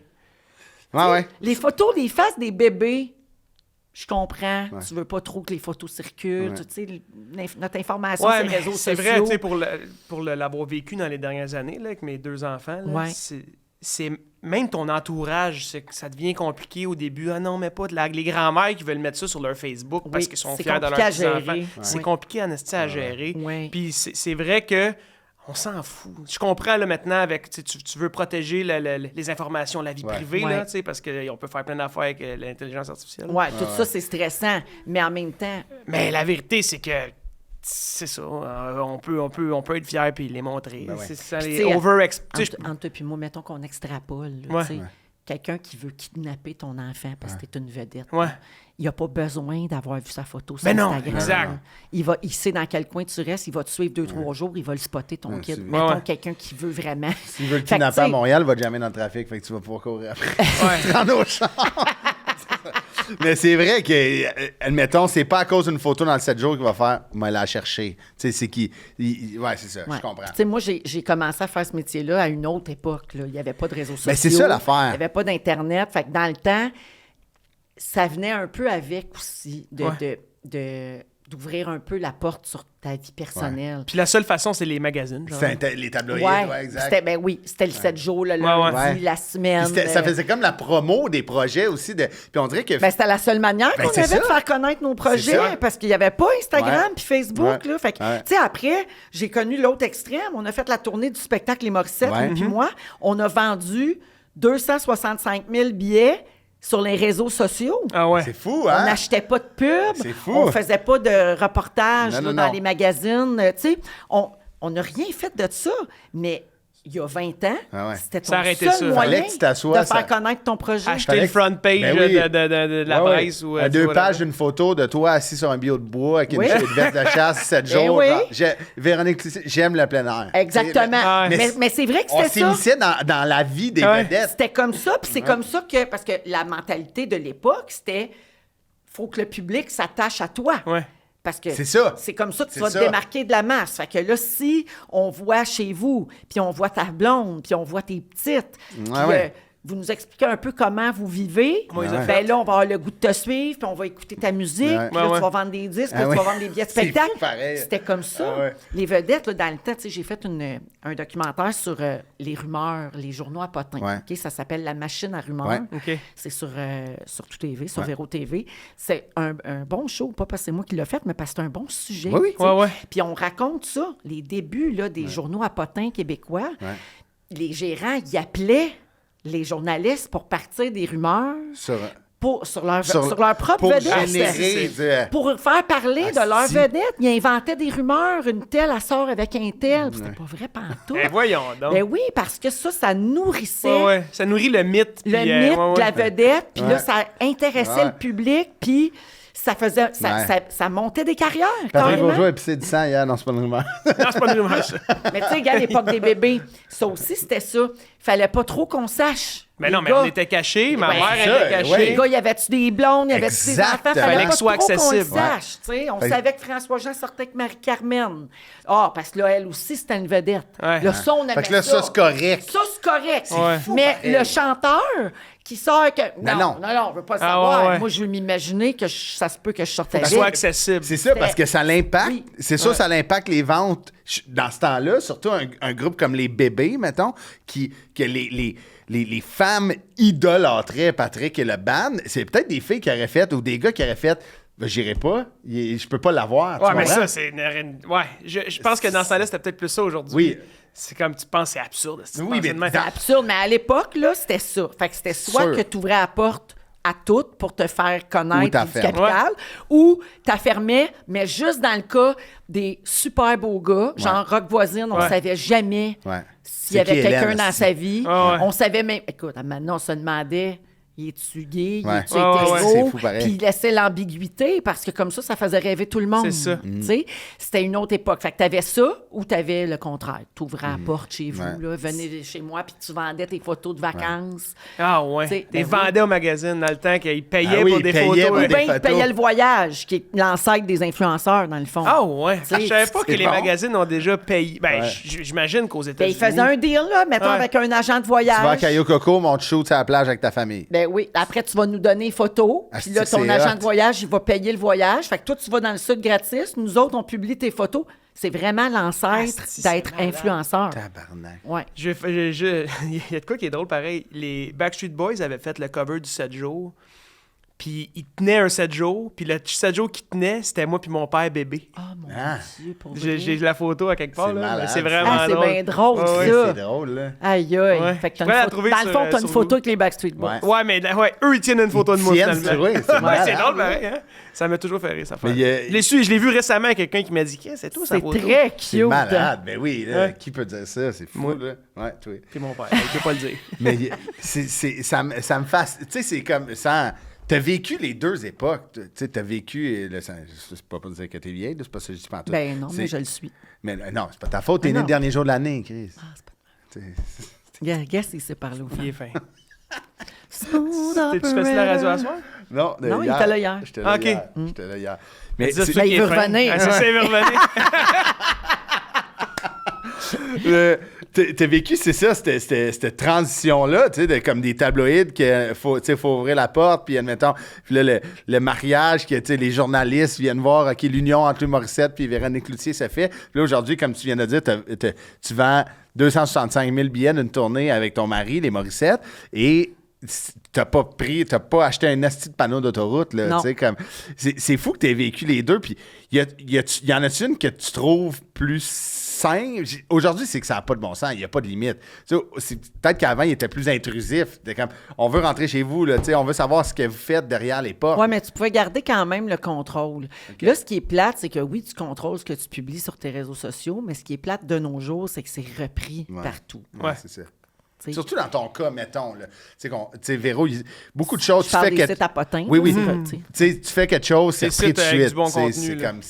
Ouais, ouais. Les photos, les faces des bébés, je comprends. Tu veux pas trop que les photos circulent. Ouais. Tu sais, notre information Ouais, sur les mais réseaux c'est sociaux. vrai, tu sais, pour l'avoir vécu dans les dernières années, là, avec mes 2 enfants, là, Ouais. c'est même ton entourage, ça devient compliqué au début. Ah non, mais pas de les grands-mères qui veulent mettre ça sur leur Facebook parce Oui, qu'ils sont c'est fiers de leurs compliqué à petits-enfants. gérer. C'est Ouais. compliqué à gérer. Ouais. Puis c'est vrai que on s'en fout. Je comprends là, maintenant avec tu veux protéger les informations, la vie Ouais. privée, Ouais. là, tu sais, parce qu'on peut faire plein d'affaires avec l'intelligence artificielle. Ouais, tout ça, c'est stressant. Mais en même temps, Mais la vérité, c'est que c'est ça. On peut être fier puis les montrer. Ben ouais. C'est ça, Puis, les tu sais, over-exp... entre toi et moi, mettons qu'on extrapole. Là, Ouais. tu sais. Quelqu'un qui veut kidnapper ton enfant parce que t'es une vedette. Ouais. là, il n'a pas besoin d'avoir vu sa photo sur Ben non, Instagram. exact. là. Il sait dans quel coin tu restes, il va te suivre 2-3 jours, il va le spotter, ton Ouais, kid. c'est- Mettons Ouais. quelqu'un qui veut vraiment. S'il veut le Fait que, kidnapper tu à sais, Montréal, il va jamais dans le trafic, fait que tu vas pouvoir courir après. Ouais. Tu te rends au champ. Mais c'est vrai que, admettons, c'est pas à cause d'une photo dans le 7 jours qu'il va faire, mais la chercher. Tu sais, c'est qui. Ouais, c'est ça, ouais. je comprends. Tu sais, moi, j'ai commencé à faire ce métier-là à une autre époque. Là. Il n'y avait pas de réseaux sociaux. Ben, c'est ça, l'affaire. Il n'y avait pas d'Internet. Fait que dans le temps, ça venait un peu avec aussi d'ouvrir un peu la porte sur ta vie personnelle. Puis la seule façon, c'est les magazines. genre. C'est les tabloïds, Ouais, ouais, exact. c'était le 7 jours, le Ouais, lundi, ouais. la semaine. Puis ça faisait comme la promo des projets aussi. Puis on dirait que. Ben, c'était la seule manière Ben, qu'on c'est avait de ça. faire connaître nos projets, C'est ça. parce qu'il n'y avait pas Instagram Ouais. puis Facebook. Ouais. Là. Fait que, Ouais. tu sais, après, j'ai connu l'autre extrême. On a fait la tournée du spectacle Les Morissette, Ouais. lui puis moi. On a vendu 265 000 billets sur les réseaux sociaux. Ah ouais. c'est fou, On hein? n'achetait pas de pub. C'est fou. On faisait pas de reportages Non, là, non, dans non. les magazines. Tu sais, on n'a rien fait de ça. Mais il y a 20 ans, Ah ouais. c'était ton Ça arrêtait seul ça. moyen Fallait que tu t'assoies, de faire ça- connaître ton projet. Acheter Fallait le front page Ben oui. de la Ouais, ouais. presse. Ou, À tu 2 vois, pages là. d'une photo de toi assis sur un bio de bois avec une Oui. veste de chasse 7 Eh jours. oui. Genre, Véronique Cloutier, j'aime le plein air. Exactement. Ah, Mais c'est vrai que On c'était ça. s'immisçait dans la vie des Ouais. vedettes. C'était comme ça, puis c'est comme ça que... Parce que la mentalité de l'époque, c'était... faut que le public s'attache à toi. Ouais. Parce que C'est ça. c'est comme ça que tu C'est vas ça. te démarquer de la masse. Fait que là, si on voit chez vous, puis on voit ta blonde, puis on voit tes petites, puis, Ouais, ouais. vous nous expliquez un peu comment vous vivez. Comment ils ont Ouais. fait. Ben là, on va avoir le goût de te suivre, puis on va écouter ta musique, Ouais. puis là, Ouais, tu vas vendre des disques, puis Ah là, tu ouais. vas vendre des billets de C'est spectacle. fou, pareil. C'était comme ça. Ah ouais. Les vedettes, là, dans le temps, tu sais, j'ai fait un documentaire sur les rumeurs, les journaux à potins. Ouais. OK? Ça s'appelle La machine à rumeurs. Ouais. OK. C'est sur Tout TV, sur Ouais. Véro TV. C'est un bon show, pas parce que c'est moi qui l'ai fait, mais parce que c'est un bon sujet. Oui, oui. tu sais. Ouais. Puis on raconte ça, les débuts là, des journaux à potins québécois. Ouais. Les gérants, ils appelaient les journalistes pour partir des rumeurs sur leur propre pour vedette. générer Pour faire parler Ah, de leur si. vedette. Ils inventaient des rumeurs. Une telle, elle sort avec un tel. Puis c'était pas vrai pantoute. Ben voyons donc. Ben oui, parce que ça nourrissait Ouais. Ça nourrit le mythe. le puis, mythe ouais, de la ouais. vedette. Puis là, Ouais. ça intéressait Ouais. le public. Puis ça faisait... Ouais. Ça montait des carrières, Patrick carrément. Bourgeois a pissé du sang hier, non, c'est pas une rumeur. Non, c'est pas une rumeur, ça. Mais tu sais, gars, à l'époque des bébés, ça aussi, c'était ça. Fallait pas trop qu'on sache. Mais Les non, mais gars, on était cachés. Ma Ouais, mère ça, était cachée. ouais. Les gars, y avait-tu des blondes, y avait-tu des Exact. enfants? Fallait Fallait que pas ce soit trop qu'on le accessible. sache, tu sais. On Fait- savait que François-Jean sortait avec Marie-Carmen. Ah, parce que là, elle aussi, c'était une vedette. Ouais. Là, ça, on aimait Fait que là, ça, c'est correct. Ça, c'est correct. Ouais. fou, Mais pareil. le chanteur qui sort que... Non. Non, je veux pas le Ah, savoir. ouais. Moi, je veux m'imaginer que ça se peut que je sorte Que avec. ce soit accessible. C'est ça, parce que ça l'impacte. Oui. C'est sûr, ça l'impacte les ventes. Dans ce temps-là, surtout un groupe comme les Bébés, mettons, que les femmes idolâtraient Patrick et le band. C'est peut-être des filles qui auraient fait, ou des gars qui auraient fait, ben, j'irai pas, je peux pas l'avoir. Ouais, tu mais comprends? ça, c'est Ouais, je pense que dans ce temps-là, c'était peut-être plus ça aujourd'hui. Oui. C'est comme tu penses, c'est absurde. si tu Oui, penses mais de même. dans- Absurde, mais à l'époque, là, c'était ça. Fait que c'était soit Sûr. que tu ouvrais la porte à toutes pour te faire Ou connaître t'as du fermé. capital, ou t'affermais, mais juste dans le cas des super beaux gars, genre Rock Voisine, on Ouais. savait jamais Ouais. s'il y C'est qui avait quelqu'un Hélène, dans c'est- sa vie. Ah ouais. On savait même... Écoute, maintenant, on se demandait... Il est-tu gay? Ouais. Il est-tu Ouais, ouais, c'est hétéro? fou, pareil. Puis il laissait l'ambiguïté parce que comme ça faisait rêver tout le monde. C'est ça. Tu sais, c'était une autre époque. Fait que t'avais ça ou t'avais le contraire. T'ouvrais la porte chez vous, Ouais. là, venez chez moi, puis tu vendais tes photos de vacances. Ah ouais. T'sais, T'es ben vendais au magazine dans le temps qu'ils payaient Ah oui, pour des ils payaient photos. pour Ou des bien ils photos. payaient le voyage, qui est l'ancêtre des influenceurs, dans le fond. Ah ouais. T'sais, Je savais pas que c'est les bon. magazines ont déjà payé. Ben, Ouais. j'imagine qu'aux Ben, États-Unis. ils faisaient un deal, là, mettons, Ouais. avec un agent de Tu vas à voyage. Cayo Coco, mon shoot sur la plage avec ta famille. Ben oui, après, tu vas nous donner des photos. Ah, Puis là, c'est ton agent hot. de voyage, il va payer le voyage. Fait que toi, tu vas dans le sud gratis. Nous autres, on publie tes photos. C'est vraiment l'ancêtre Ah, c'est d'être malade. influenceur. Tabarnak. Ouais. Il y a de quoi qui est drôle, pareil. Les Backstreet Boys avaient fait le cover du 7 jours. Puis ils tenaient un 7 jours. Puis le 7 jours qu'ils tenaient, c'était moi puis mon père bébé. Oh mon Ah. Dieu, pour J'ai vrai. j'ai la photo à quelque part. C'est Là, malade, mais c'est ça. vraiment Ah, c'est drôle. bien drôle, Ouais, ouais. ça. C'est drôle, là. Aïe, aïe. Ouais. Fait que t'as Je pourrais la une trouver Dans le sur, fond, t'as une sur photo nous. avec les Backstreet Boys. Ouais. Ouais, mais eux, ils tiennent une photo de moi, tiennent, finalement. oui, c'est Ouais, malade. c'est drôle, pareil. Hein? Ça m'a toujours fait rire, ça. Mais il y a- Je l'ai vu récemment avec quelqu'un qui m'a dit « C'est tout, sa C'est photo? » très C'est cute. malade. Ben oui, là, Ouais. qui peut dire ça? C'est fou, Moi. là. Ouais, toi. Puis mon père, il peut pas le dire. Mais ça me fasse. Tu sais, c'est comme ça. T'as vécu les deux époques. Tu sais, t'as vécu. C'est pas pour dire que t'es vieille, là, c'est pas ça que je dis pas en tout. Ben non, mais C'est- je le suis. Mais non, c'est pas ta faute. T'es Mais né non. le dernier jour de l'année, Chris. Ah, c'est pas... T'sais, Guess, il s'est parlé au Il est fan. fin. Smooth T'es-tu fait la radio à soir? Non, Non, il était là hier. J'étais là Ok. hier. J'étais là hier. Mais Dis-le c'est- ceux Ben, qui il veut est fin. revenir. Ah, c'est ça, il veut revenir. T'as vécu, c'est ça, cette transition-là, tu sais, comme des tabloïds qu'il faut ouvrir la porte, puis admettons, puis là, le mariage, que, tu sais, les journalistes viennent voir, OK, l'union entre Louis Morissette puis Véronique Cloutier, ça fait. Puis là, aujourd'hui, comme tu viens de dire, tu vends 265 000 billets d'une tournée avec ton mari, les Morissette, et t'as pas acheté un asti de panneau d'autoroute, là, Non. tu sais, comme... C'est fou que t'aies vécu les deux, puis y en a-tu une que tu trouves plus sain? Aujourd'hui, c'est que ça n'a pas de bon sens, il n'y a pas de limite. Tu sais, peut-être qu'avant, il était plus intrusif. C'était comme, on veut rentrer chez vous, là, tu sais, on veut savoir ce que vous faites derrière les portes. Oui, mais tu pouvais garder quand même le contrôle. Là, ce qui est plate, c'est que oui, tu contrôles ce que tu publies sur tes réseaux sociaux, mais ce qui est plate de nos jours, c'est que c'est repris Ouais. partout. Ouais, Ouais. c'est ça. T'sais. Surtout dans ton cas, mettons, là. Tu sais, Véro, beaucoup de choses, Je tu parle fais des que... sites à potins. Oui, oui. là, Tu sais, tu fais quelque chose, c'est Des repris de sites avec suite. du bon C'est- contenu, C'est là. comme...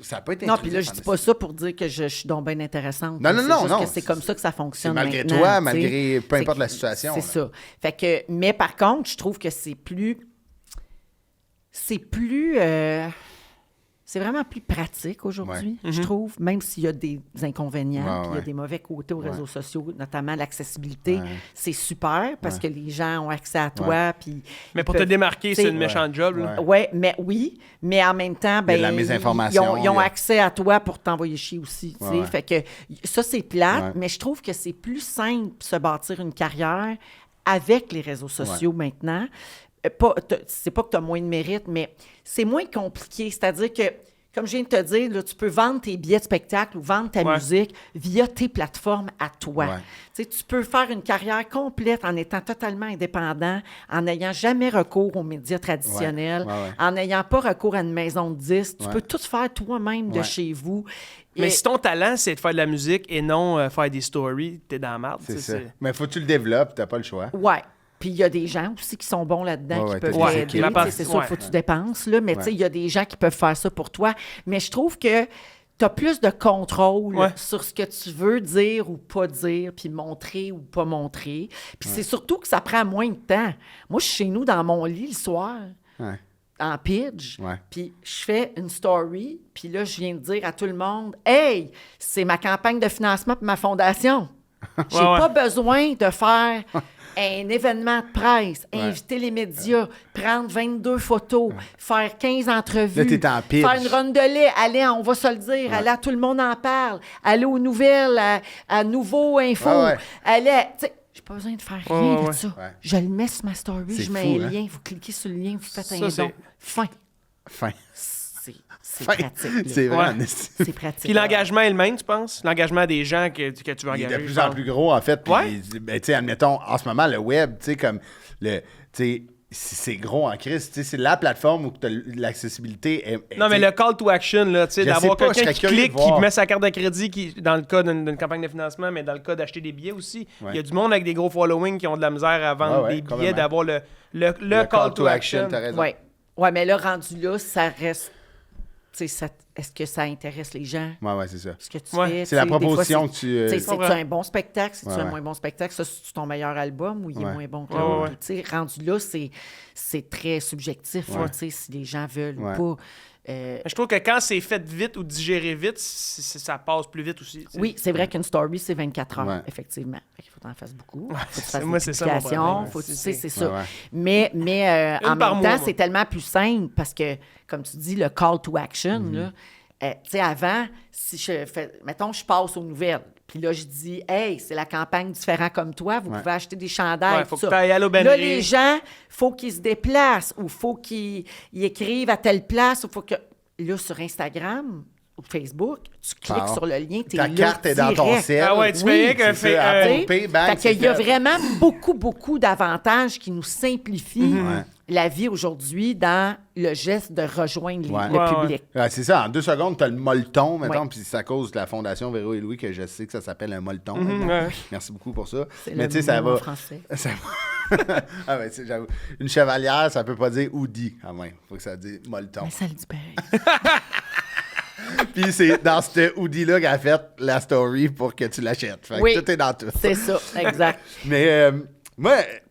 Ça peut être Non, intrusif, puis là, je dis en pas ça pour dire que je suis donc bien intéressante. Non, non, C'est non, juste non. que c'est comme ça que ça C'est fonctionne malgré maintenant, toi, tu sais. malgré peu C'est importe que- la situation. C'est là. ça. Fait que, mais par contre, je trouve que c'est plus... c'est vraiment plus pratique aujourd'hui, je trouve, même s'il y a des inconvénients, puis il y a des mauvais côtés aux réseaux sociaux, notamment l'accessibilité. C'est super parce que les gens ont accès à toi. Puis Mais pour te démarquer, c'est une méchante job. Là. Mais en même temps, Il y a de la mésinformation, ils ont accès à toi pour t'envoyer chier aussi. Fait que ça, c'est plate, mais je trouve que c'est plus simple se bâtir une carrière avec les réseaux sociaux maintenant. C'est pas que tu as moins de mérite, mais c'est moins compliqué. C'est-à-dire que, comme je viens de te dire, là, tu peux vendre tes billets de spectacle ou vendre ta musique via tes plateformes à toi. Tu peux faire une carrière complète en étant totalement indépendant, en n'ayant jamais recours aux médias traditionnels, en n'ayant pas recours à une maison de disques. Tu peux tout faire toi-même de chez vous. Mais si ton talent, c'est de faire de la musique et non faire des stories, t'es dans la merde. C'est ça. Mais faut que tu le développes, t'as pas le choix. Ouais. Puis il y a des gens aussi qui sont bons là-dedans, qui peuvent t'aider. C'est sûr qu'il faut que tu dépenses, là, mais il y a des gens qui peuvent faire ça pour toi. Mais je trouve que tu as plus de contrôle sur ce que tu veux dire ou pas dire, puis montrer ou pas montrer. Puis c'est surtout que ça prend moins de temps. Moi, je suis chez nous dans mon lit le soir, en pidge, puis je fais une story, puis là, je viens de dire à tout le monde, « Hey, c'est ma campagne de financement pour ma fondation. J'ai pas besoin de faire... » un événement de presse, inviter les médias, prendre 22 photos, faire 15 entrevues, là, t'es en pitch. faire une ronde de lait, aller, on va se le dire, aller à Tout le monde en parle, aller aux nouvelles, à Nouveau Info, aller... J'ai pas besoin de faire rien de ça. Je le mets sur ma story, je mets un lien, vous cliquez sur le lien, vous faites un don. Fin. C'est pratique. C'est vrai. C'est pratique. Puis l'engagement est le même, tu penses? L'engagement des gens que tu veux engager? Il est de plus en plus gros, en fait. Puis, tu sais, admettons, en ce moment, le web, tu sais, comme c'est gros en crise. Tu sais, c'est la plateforme où l'accessibilité est... Non, mais le call to action, là, tu sais, d'avoir quelqu'un qui clique, qui met sa carte de crédit, dans le cas d'une campagne de financement, mais dans le cas d'acheter des billets aussi. Il y a du monde avec des gros followings qui ont de la misère à vendre des billets, d'avoir le call to action. Oui, mais là, rendu là, ça reste... Est-ce que ça intéresse les gens? Oui, c'est ça. Ce que tu fais, c'est la proposition que tu... C'est-tu un bon spectacle? C'est-tu un moins bon spectacle? Ça, c'est-tu ton meilleur album ou il est moins bon que l'autre? Rendu là, c'est très subjectif, si les gens veulent ou pas. Je trouve que quand c'est fait vite ou digéré vite, ça passe plus vite aussi. Oui, c'est vrai qu'une story, c'est 24 heures, effectivement. Il faut que tu en fasses beaucoup. Faut que tu fasses moi, des c'est ça mon problème. c'est ça. Mais en même temps, c'est tellement plus simple parce que, comme tu dis, le call to action, là, tu sais, avant, si mettons, je passe aux nouvelles. Puis là, je dis, hey, c'est la campagne Différent comme toi, vous pouvez acheter des chandails. Faut que tu ailles à l'aubainerie. Là, les gens, faut qu'ils se déplacent ou faut qu'ils écrivent à telle place. Ou faut que... Là, sur Instagram ou Facebook, tu cliques sur le lien, t'es là. Ta carte est dans ton ciel. Ah ouais, tu fais qu'un fait qu'il y a vraiment beaucoup, beaucoup d'avantages qui nous simplifient la vie aujourd'hui dans le geste de rejoindre le public. Ouais, c'est ça. En 2 secondes, tu as le molleton, mettons, puis c'est à cause de la Fondation Véro et Louis que je sais que ça s'appelle un molleton. Merci beaucoup pour ça. Mais tu sais, ça va... français. Ah ouais, j'avoue. Une chevalière, ça peut pas dire hoodie, quand même. Faut que ça dise molleton. Mais ça le dit pareil. Puis c'est dans ce hoodie-là qu'elle a fait la story pour que tu l'achètes. Fait que tout est dans tout. C'est ça, exact. Mais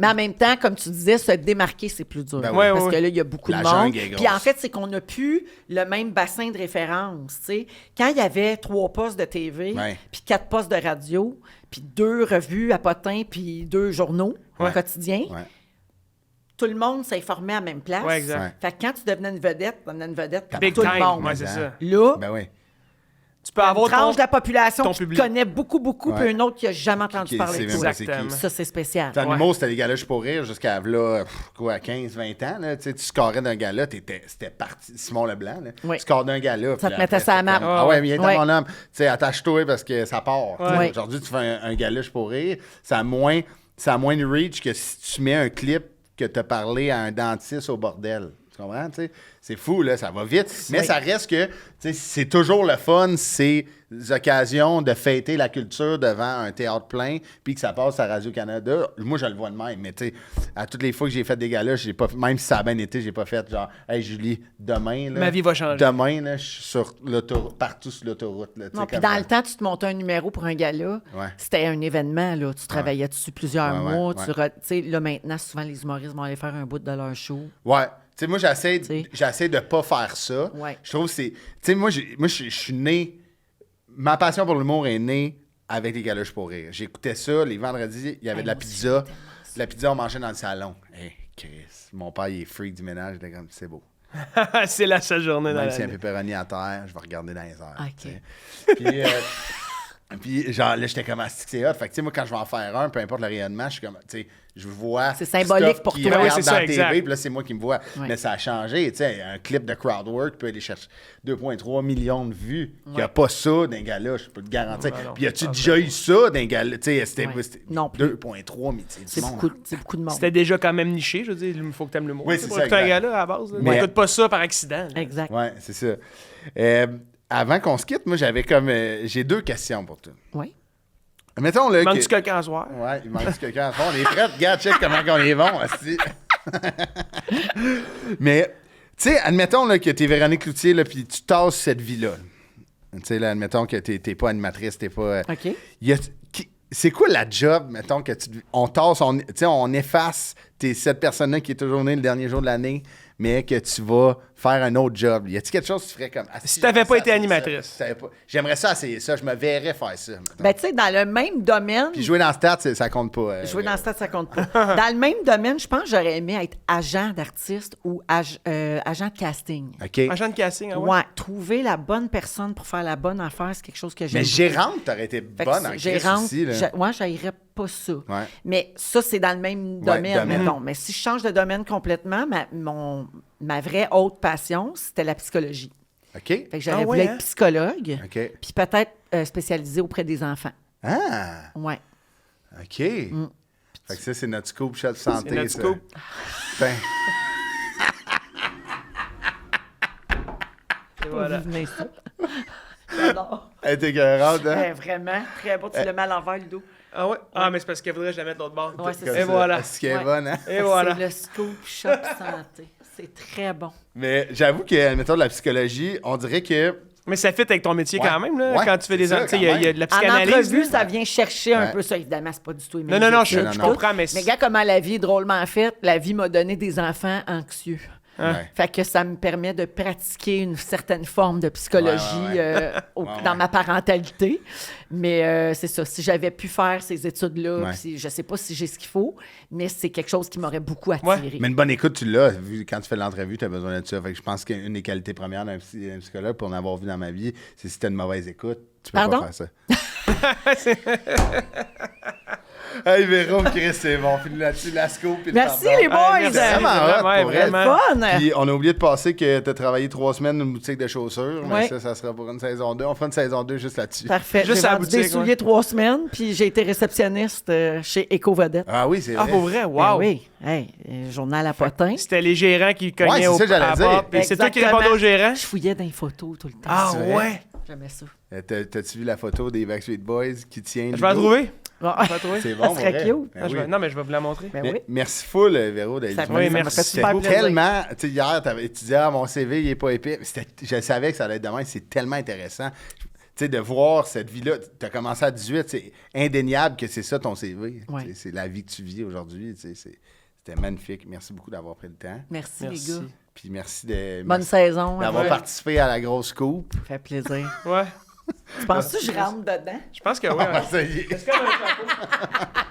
en même temps, comme tu disais, se démarquer, c'est plus dur. Parce que là, il y a beaucoup de monde. Puis en fait, c'est qu'on n'a plus le même bassin de référence. T'sais. Quand il y avait 3 postes de TV, puis 4 postes de radio, puis 2 revues à potins, puis 2 journaux quotidiens, tout le monde s'informait à la même place. Fait que quand tu devenais une vedette, tu devenais une vedette pour tout le monde. C'est ça. Là, tu peux avoir une tranche de la population qui public. Connaît beaucoup, puis une autre qui n'a jamais entendu parler de toi. Exactement. Ça, c'est spécial. En humour, c'était les galas pour rire jusqu'à là, 15-20 ans. Là, tu scorais d'un gala, c'était parti. Simon Leblanc, là, tu scorais d'un gala. Ça te mettait ça à la map. Ah ouais, mais il est mon homme. Attache-toi parce que ça part. Aujourd'hui, tu fais un gala pour rire. Ça a moins de reach que si tu mets un clip que tu as parlé à un dentiste au bordel. Tu comprends? T'sais? C'est fou, là, ça va vite. Mais ça reste que c'est toujours le fun, ces occasions de fêter la culture devant un théâtre plein, puis que ça passe à Radio-Canada. Moi, je le vois de même, mais à toutes les fois que j'ai fait des galas, j'ai pas, même si ça a bien été, j'ai pas fait genre, hey Julie, demain, là, ma vie va changer. Demain, là, je suis sur l'autoroute, partout sur l'autoroute. Là, non, puis dans le temps, tu te montais un numéro pour un gala, c'était un événement, là, tu travaillais dessus plusieurs mois. Là, maintenant, souvent, les humoristes vont aller faire un bout de leur show. Ouais. sais, moi, T'sais. j'essaie de pas faire ça. Ouais. Je trouve que c'est... Tu sais, moi, je suis né... Ma passion pour l'humour est née avec les galoches pour rire. J'écoutais ça les vendredis, il y avait de la moi aussi, pizza. j'aime tellement ça. De la pizza, on mangeait dans le salon. Hey, Chris, mon père, il est freak du ménage. Il était comme, c'est beau. C'est la seule journée dans Même s'il y a un l'année. pepperoni à terre, je vais regarder dans les airs. OK. tu sais. Puis, genre, là, j'étais comme, ah, c'est hot. Fait que, tu sais, moi, quand je vais en faire un, peu importe le rayonnement, je suis comme, tu sais, je vois. C'est symbolique Stop pour qui toi. regarde Ouais, c'est dans ça, la exact. TV, puis là, c'est moi qui me vois. Ouais. Mais ça a changé, tu sais. Un clip de crowdwork peut aller chercher 2,3 millions de vues. Il n'y a Ouais. pas ça d'un gars-là, je peux te garantir. Non, non. Puis, as-tu Ah, déjà eu ça d'un gars-là? Tu sais, c'était Ouais. Non plus. 2,3, mais c'est C'est du monde. beaucoup de monde. C'était déjà quand même niché, je veux dire, il faut que t'aimes l'humour. Oui, tu sais, c'est pour ça, écouter un exact. gars-là, à la base. Mais- T'écoutes pas ça par accident. là. Exact. Ouais, c'est ça. Avant qu'on se quitte, moi, j'avais comme. J'ai 2 questions pour toi. Oui. Mettons, là. Manque-tu quelqu'un à soir? Ouais, il manque quelqu'un. On est prêts, regarde, check comment on est bon. asti. Mais, tu sais, admettons là, que t'es Véronique Cloutier, là, puis tu tasses cette vie-là. Tu sais, là, admettons que t'es pas animatrice, t'es pas. OK. C'est quoi la job, mettons, que on tasse, tu sais, on efface cette personne-là qui est toujours née le dernier jour de l'année, mais que tu vas faire un autre job. Y a-t-il quelque chose que tu ferais comme. Ah, Si t'avais j'aimerais pas ça été essayer animatrice. ça. Si t'avais pas- J'aimerais ça essayer ça. Je me verrais faire ça. mettons. Ben, tu sais, dans le même domaine, Puis jouer dans Stade, ça compte pas. jouer dans ce stade, ça compte pas. Dans le même domaine, je pense que j'aurais aimé être agent d'artiste ou agent de casting. OK. Agent de casting, ah ouais? Ouais, trouver la bonne personne pour faire la bonne affaire, c'est quelque chose que j'aime. Mais gérante, t'aurais été Fait que bonne en gérante, Christ aussi. Là. moi, j'haïrais pas ça. Ouais. Mais ça, c'est dans le même domaine, domaine. mettons. Mais si je change de domaine complètement, ma vraie haute passion, c'était la psychologie. OK. Fait que j'aurais Ah voulu ouais, être hein? psychologue, OK. puis peut-être spécialisée auprès des enfants. Ah, Ouais. OK. Fait que ça, c'est notre scoop chef santé. C'est notre ça. scoop. Ben, Et voilà. Vous venez ça. J'adore. elle est écœurante, hein? Ouais, vraiment, très beau. Tu le mets à l'envers, Ludo. Ah ouais? Ah, mais c'est parce qu'il faudrait que je la mette de l'autre bord. Ouais, c'est Comme ça. Et voilà. Est-ce qu'elle est Ouais. bonne, hein? Et voilà. C'est le scoop shop santé. C'est très bon. Mais j'avoue que, mettons, de la psychologie, on dirait que. Mais ça fit avec ton métier Ouais. quand même, là. Ouais, Quand tu fais c'est des... ça, Tu sais, il y a de la En psychanalyse. entrevue, là. ça vient chercher un Ouais. peu ça. Évidemment, c'est pas du tout les Non, mêmes non, études, non, je non. comprends, mais... Mais regarde comment la vie est drôlement faite. La vie m'a donné des enfants anxieux. Ouais. Fait que ça me permet de pratiquer une certaine forme de psychologie Ouais. dans ma parentalité. Mais c'est ça. Si j'avais pu faire ces études-là, Ouais. puis je sais pas si j'ai ce qu'il faut, mais c'est quelque chose qui m'aurait beaucoup attiré. Ouais. Mais une bonne écoute, tu l'as. Vu quand tu fais l'entrevue, tu as besoin de ça. Fait que je pense qu'une des qualités premières d'un psychologue, pour en avoir vu dans ma vie, c'est si tu as une mauvaise écoute, tu peux Pardon? pas faire ça. Hey, Véro, Chris, c'est bon. Finis là-dessus, la scoop. puis le Merci, pardon. les boys! merci. Vraiment hot, Ouais, pour vraiment. elle. Fun! Puis on a oublié de passer que tu as travaillé 3 semaines dans une boutique de chaussures, mais Ouais. ça sera pour une saison 2. On fera une saison 2 juste là-dessus. Parfait. Juste J'ai à la vendu des boutique, souliers ouais. 3 semaines, puis j'ai été réceptionniste chez Éco-Vedette. Ah oui, c'est Ah, vrai. pour vrai? Ben Wow! oui. Hey, journal à potin. C'était les gérants qui Ouais, cognaient c'est au ça que j'allais à la dire. porte, puis c'est toi qui Exactement. répondais aux gérants? Je fouillais dans les photos tout le temps. Ah C'est vrai? ouais! J'aimais ça. T'as-tu vu la photo des Backstreet Boys qui tient Je vais la trouver. Ah, Je vais la trouver. C'est ça bon, serait vrai. cute. Ben Ah, je oui. vais- Non, mais je vais vous la montrer. Ben Mais oui. merci full, Véro, d'être Ça, venu. Oui, ça m'a merci. fait C'était super plaisir. tellement... Tu sais, hier, tu disais, ah, mon CV, il est pas épais. Je savais que ça allait être demain. C'est tellement intéressant. Tu sais, de voir cette vie-là. Tu as commencé à 18, c'est indéniable que c'est ça ton CV. Ouais. Tu sais, c'est la vie que tu vis aujourd'hui. Tu sais, c'était magnifique. Merci beaucoup d'avoir pris le temps. Merci, Merci. les gars. Puis merci Bonne saison. d'avoir Ouais. participé à la grosse coupe. Ça fait plaisir. Ouais. Tu penses que je rentre dedans? Je pense que oui. Ça y est. Est-ce qu'on a un chapeau?